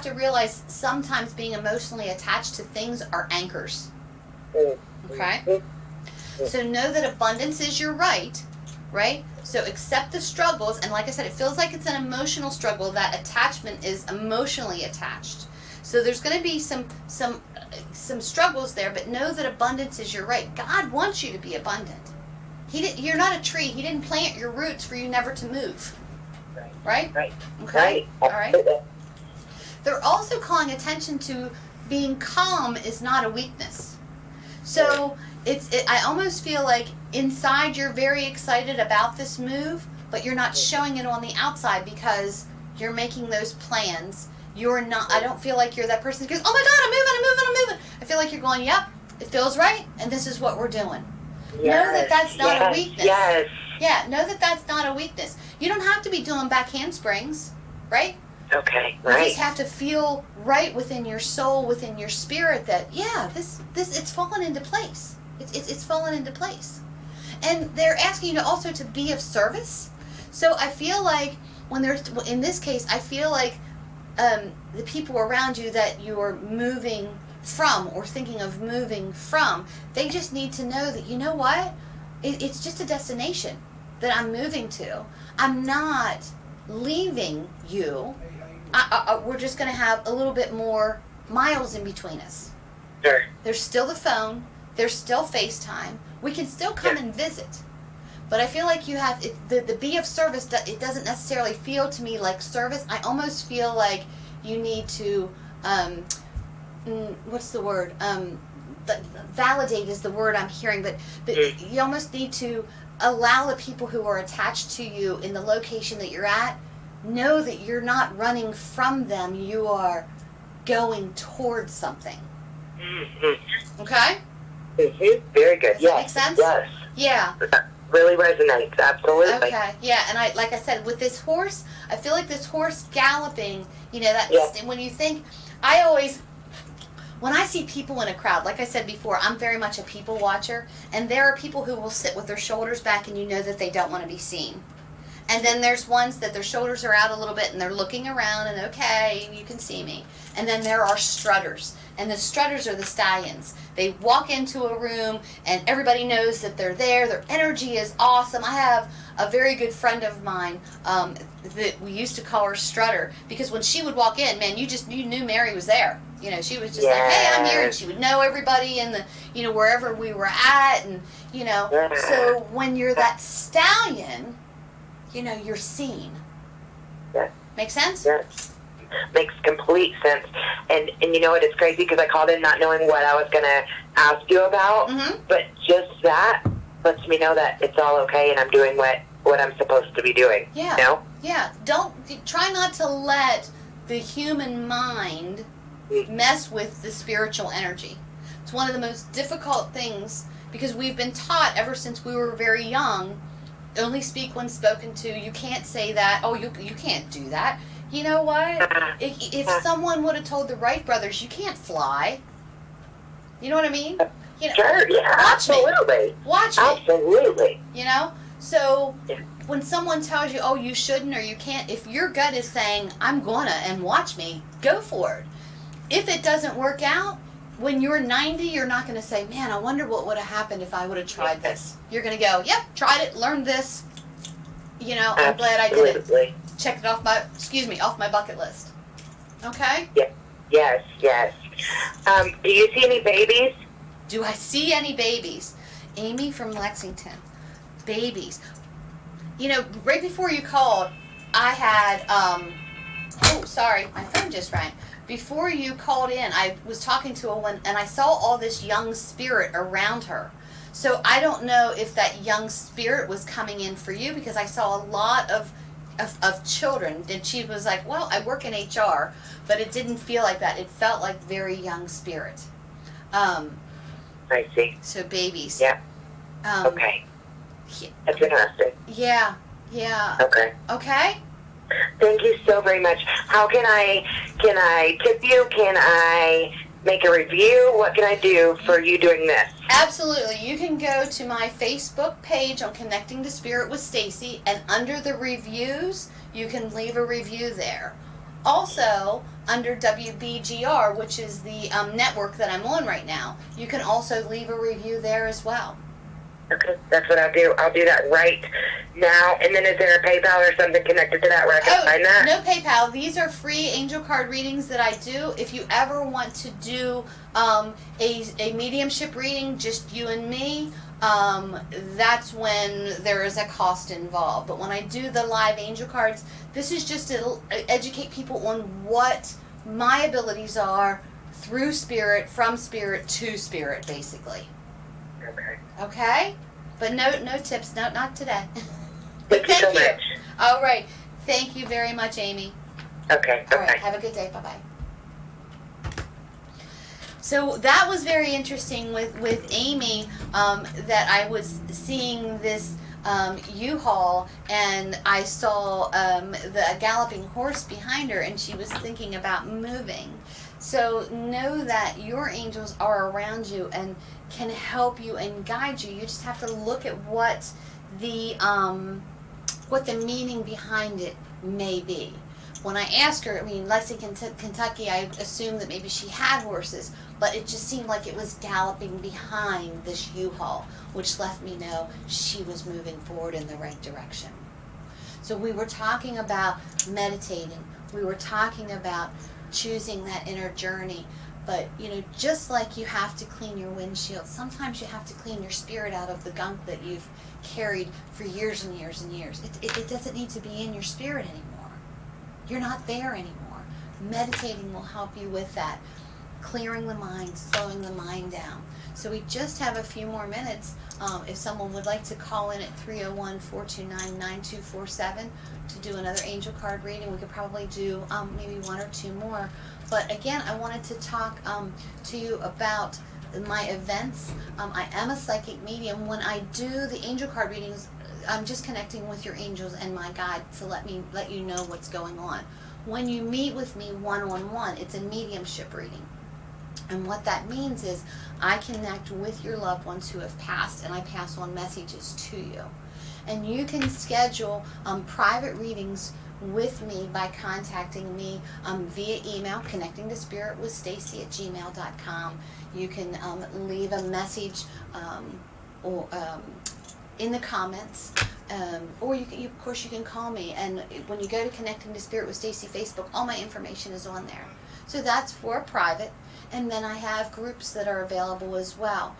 to realize sometimes being emotionally attached to things are anchors. Okay? So know that abundance is your right? So accept the struggles, and like I said, it feels like it's an emotional struggle. That attachment is emotionally attached. So there's going to be some struggles there, but know that abundance is your right. God wants you to be abundant. You're not a tree. He didn't plant your roots for you never to move. Right? Okay? All right. They're also calling attention to being calm is not a weakness. So I almost feel like inside you're very excited about this move, but you're not showing it on the outside because you're making those plans. You're not, I don't feel like you're that person who goes, oh my God, I'm moving. I feel like you're going, yep, it feels right, and this is what we're doing. Yes, know that that's not a weakness. Yes. Yeah, know that that's not a weakness. You don't have to be doing back handsprings, right? Okay, You right. just have to feel right within your soul, within your spirit that, yeah, this it's fallen into place. It's fallen into place. And they're asking you to also to be of service. So I feel like in this case, I feel like the people around you that you're moving from or thinking of moving from, they just need to know that, you know what? It's just a destination that I'm moving to. I'm not leaving you. We're just going to have a little bit more miles in between us. Sure. There's still the phone. There's still FaceTime. We can still come and visit. But I feel like you have, the be of service, it doesn't necessarily feel to me like service. I almost feel like you need to, what's the word? Validate is the word I'm hearing, but you almost need to allow the people who are attached to you in the location that you're at, know that you're not running from them, you are going towards something. Mm-hmm. Okay? Mm-hmm. Very good. Does that make sense? Yes. Yeah. That really resonates. Absolutely. Okay. Yeah, and like I said, with this horse, I feel like this horse galloping, when you think, when I see people in a crowd, like I said before, I'm very much a people watcher, and there are people who will sit with their shoulders back and you know that they don't want to be seen. And then there's ones that their shoulders are out a little bit and they're looking around and okay, you can see me. And then there are strutters. And the strutters are the stallions. They walk into a room and everybody knows that they're there. Their energy is awesome. I have a very good friend of mine that we used to call her Strutter, because when she would walk in, man, you knew Mary was there. She was just like, hey, I'm here, and she would know everybody in the, wherever we were at, and, so when you're that stallion, you're seen. Yes. Make sense? Yes. Makes complete sense. And you know what, it's crazy because I called in not knowing what I was going to ask you about, but just that lets me know that it's all okay and I'm doing what I'm supposed to be doing. Yeah. Yeah. Try not to let the human mind mess with the spiritual energy. It's one of the most difficult things because we've been taught ever since we were very young, only speak when spoken to. You can't say that. Oh, you can't do that. You know what? If someone would have told the Wright brothers, you can't fly. You know what I mean? Sure, yeah, absolutely. Watch me. Absolutely. So when someone tells you, oh, you shouldn't or you can't, if your gut is saying, I'm gonna, and watch me, go for it. If it doesn't work out, when you're 90, you're not going to say, man, I wonder what would have happened if I would have tried this. You're going to go, yep, tried it, learned this. I'm glad I did it. Check it off my bucket list. Okay? Yes. Do you see any babies? Do I see any babies? Amy from Lexington. Babies. Right before you called, I had Oh, sorry, my phone just rang. Before you called in, I was talking to a woman, and I saw all this young spirit around her. So I don't know if that young spirit was coming in for you, because I saw a lot of children, and she was like, well, I work in HR, but it didn't feel like that. It felt like very young spirit. I see. So babies. Yeah. Okay. That's interesting. Yeah. Okay. Okay? Thank you so very much. How can I tip you? Can I make a review? What can I do for you doing this? Absolutely. You can go to my Facebook page on Connecting to Spirit with Stacy, and under the reviews, you can leave a review there. Also, under WBGR, which is the network that I'm on right now, you can also leave a review there as well. Okay, that's what I'll do. I'll do that right now. And then is there a PayPal or something connected to that where I can find that? No PayPal. These are free angel card readings that I do. If you ever want to do a mediumship reading, just you and me, that's when there is a cost involved. But when I do the live angel cards, this is just to educate people on what my abilities are through spirit, from spirit to spirit, basically. Okay. Okay? But no tips. No, not today. Thank you so much. All right. Thank you very much, Amy. Okay. All right. Have a good day. Bye-bye. So that was very interesting with Amy, that I was seeing this U-Haul, and I saw the galloping horse behind her, and she was thinking about moving. So know that your angels are around you and can help you and guide you. You just have to look at what the meaning behind it may be. When I asked her, Lexington, Kentucky, I assumed that maybe she had horses, but it just seemed like it was galloping behind this U-Haul, which let me know she was moving forward in the right direction. So we were talking about meditating. We were talking about choosing that inner journey. But, just like you have to clean your windshield, sometimes you have to clean your spirit out of the gunk that you've carried for years and years and years. It doesn't need to be in your spirit anymore. You're not there anymore. Meditating will help you with that. Clearing the mind, slowing the mind down. So we just have a few more minutes. If someone would like to call in at 301-429-9247 to do another angel card reading, we could probably do maybe one or two more. But again, I wanted to talk to you about my events. I am a psychic medium. When I do the angel card readings, I'm just connecting with your angels and my guide to let you know what's going on. When you meet with me one-on-one, it's a mediumship reading. And what that means is I connect with your loved ones who have passed, and I pass on messages to you. And you can schedule private readings with me by contacting me via email, connectingtospiritwithstacy@gmail.com. You can leave a message or in the comments, or of course you can call me. And when you go to Connecting to Spirit with Stacy Facebook, all my information is on there. So that's for private. And then I have groups that are available as well.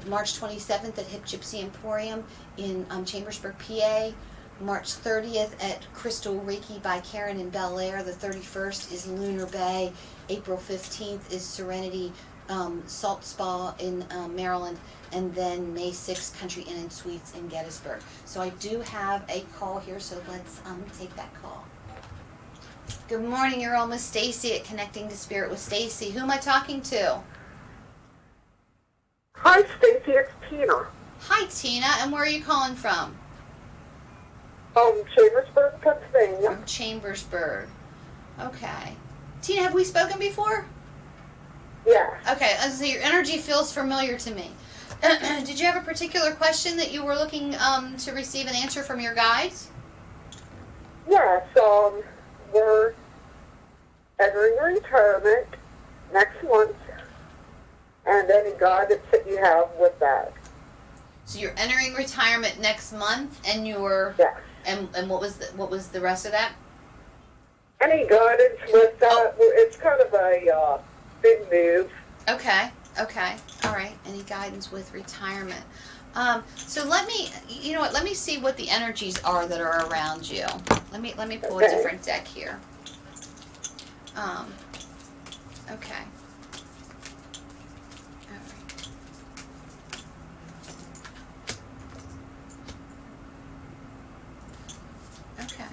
March 27th at Hip Gypsy Emporium in Chambersburg, PA. March 30th at Crystal Reiki by Karen in Bel Air. The 31st is Lunar Bay. April 15th is Serenity Salt Spa in Maryland. And then May 6th, Country Inn and Suites in Gettysburg. So I do have a call here, so let's take that call. Good morning, you're on with Stacy at Connecting to Spirit with Stacy. Who am I talking to? Hi, Stacy. It's Tina. Hi, Tina. And where are you calling from? Chambersburg, Pennsylvania. From Chambersburg. Okay. Tina, have we spoken before? Yeah. Okay. So your energy feels familiar to me. Did you have a particular question that you were looking to receive an answer from your guides? Yes. We're entering retirement next month, and any guidance that you have with that. So you're entering retirement next month, and you're yes. And what was the rest of that? Any guidance with that? It's kind of a big move. Okay. All right. Any guidance with retirement? So let me see what the energies are that are around you. Let me pull a different deck here. Okay. All right. Okay.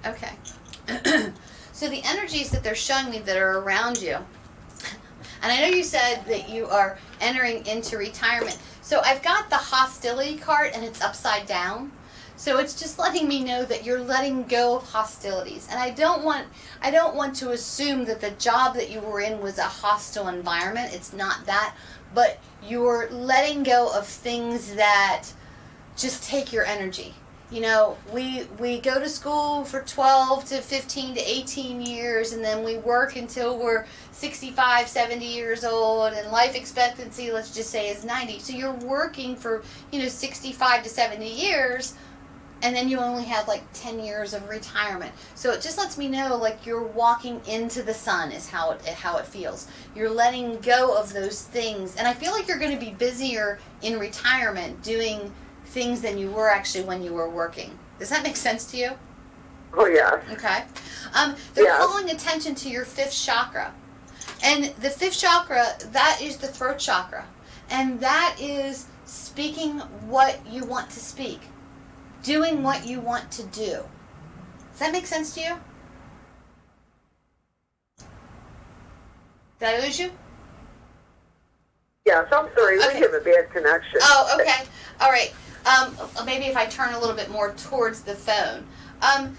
Okay. So the energies that they're showing me that are around you, and I know you said that you are entering into retirement. So I've got the hostility card and it's upside down. So it's just letting me know that you're letting go of hostilities. And I don't want to assume that the job that you were in was a hostile environment. It's not that. But you're letting go of things that just take your energy. You know, we go to school for 12 to 15 to 18 years, and then we work until we're 65, 70 years old, and life expectancy, let's just say, is 90. So you're working for, 65 to 70 years, and then you only have like 10 years of retirement. So it just lets me know, like, you're walking into the sun is how it feels. You're letting go of those things. And I feel like you're going to be busier in retirement doing things than you were actually when you were working. Does that make sense to you? Oh, yeah. Okay. They're calling attention to your 5th chakra. And the 5th chakra, that is the throat chakra. And that is speaking what you want to speak. Doing what you want to do. Does that make sense to you? Did I lose you? Yes, I'm sorry. Okay. We have a bad connection. Oh, okay. All right. Maybe if I turn a little bit more towards the phone. I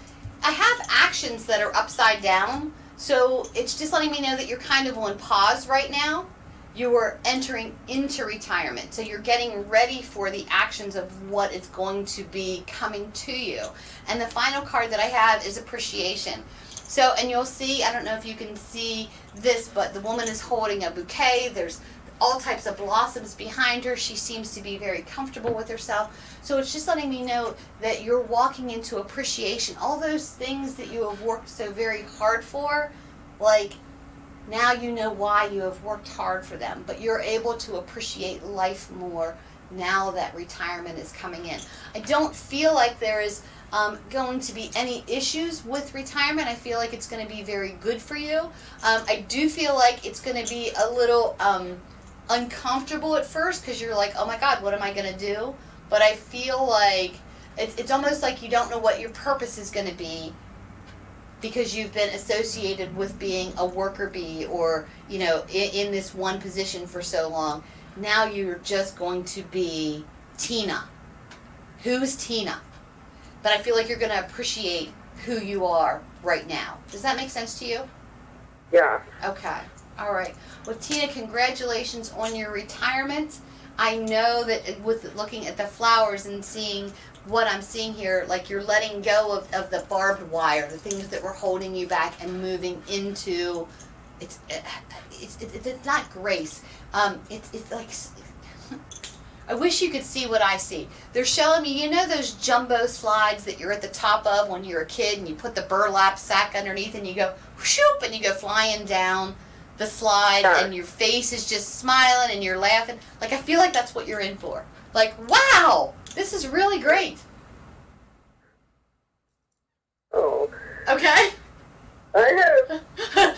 have actions that are upside down, so it's just letting me know that you're kind of on pause right now. You are entering into retirement, so you're getting ready for the actions of what is going to be coming to you. And the final card that I have is appreciation. So, and you'll see, I don't know if you can see this, but the woman is holding a bouquet. There's all types of blossoms behind her. She seems to be very comfortable with herself. So it's just letting me know that you're walking into appreciation. All those things that you have worked so very hard for, like, now you know why you have worked hard for them, but you're able to appreciate life more now that retirement is coming in. I don't feel like there is going to be any issues with retirement. I feel like it's going to be very good for you. I do feel like it's going to be a little uncomfortable at first because you're like, oh my God, what am I going to do? But I feel like it's almost like you don't know what your purpose is going to be because you've been associated with being a worker bee or, in this one position for so long. Now you're just going to be Tina. Who's Tina? But I feel like you're going to appreciate who you are right now. Does that make sense to you? Yeah. Okay. All right. Well, Tina, congratulations on your retirement. I know that with looking at the flowers and seeing what I'm seeing here, like you're letting go of the barbed wire, the things that were holding you back and moving into, it's not grace. It's like, I wish you could see what I see. They're showing me, those jumbo slides that you're at the top of when you're a kid and you put the burlap sack underneath and you go, whoop, and you go flying down the slide and your face is just smiling and you're laughing. Like, I feel like that's what you're in for. Like, wow, this is really great. Oh. Okay? I have.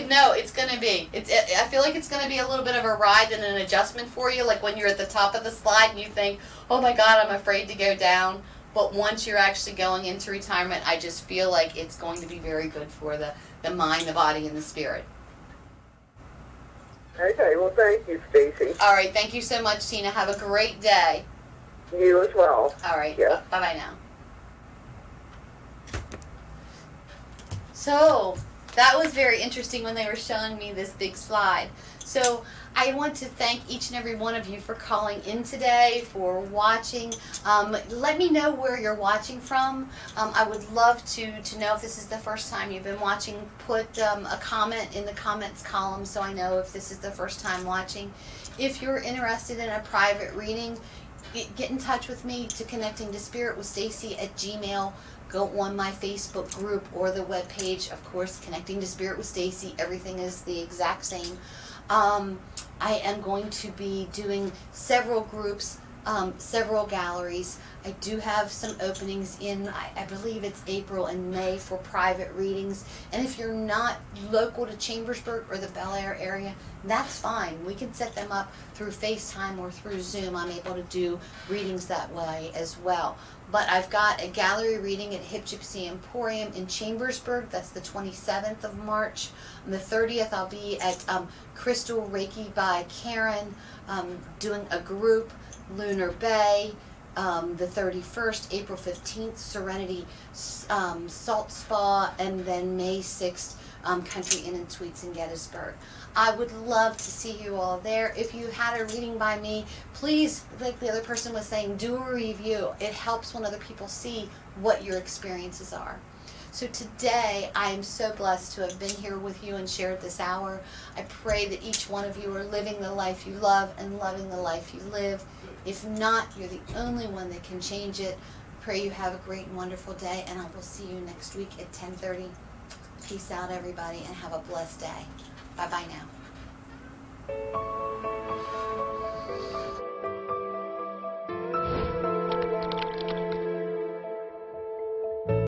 No, it's going to be. I feel like it's going to be a little bit of a ride and an adjustment for you, like when you're at the top of the slide and you think, oh my God, I'm afraid to go down. But once you're actually going into retirement, I just feel like it's going to be very good for the mind, the body, and the spirit. Okay, well, thank you, Stacy. All right, thank you so much, Tina. Have a great day. You as well. All right, Yeah. bye-bye now. So, that was very interesting when they were showing me this big slide. So, I want to thank each and every one of you for calling in today, for watching. Let me know where you're watching from. I would love to know if this is the first time you've been watching. Put a comment in the comments column so I know if this is the first time watching. If you're interested in a private reading, get in touch with me to Connecting to Spirit with Stacy at Gmail. Go on my Facebook group or the webpage, of course, Connecting to Spirit with Stacy. Everything is the exact same. I am going to be doing several groups several galleries. I do have some openings in, I believe it's April and May for private readings. And if you're not local to Chambersburg or the Bel Air area, that's fine. We can set them up through FaceTime or through Zoom. I'm able to do readings that way as well. But I've got a gallery reading at Hip Gypsy Emporium in Chambersburg. That's the 27th of March. On the 30th, I'll be at Crystal Reiki by Karen, doing a group, Lunar Bay. The 31st, April 15th, Serenity Salt Spa, and then May 6th, Country Inn and Suites in Gettysburg. I would love to see you all there. If you had a reading by me, please, like the other person was saying, do a review. It helps when other people see what your experiences are. So today, I am so blessed to have been here with you and shared this hour. I pray that each one of you are living the life you love and loving the life you live. If not, you're the only one that can change it. Pray you have a great and wonderful day, and I will see you next week at 10:30. Peace out, everybody, and have a blessed day. Bye-bye now.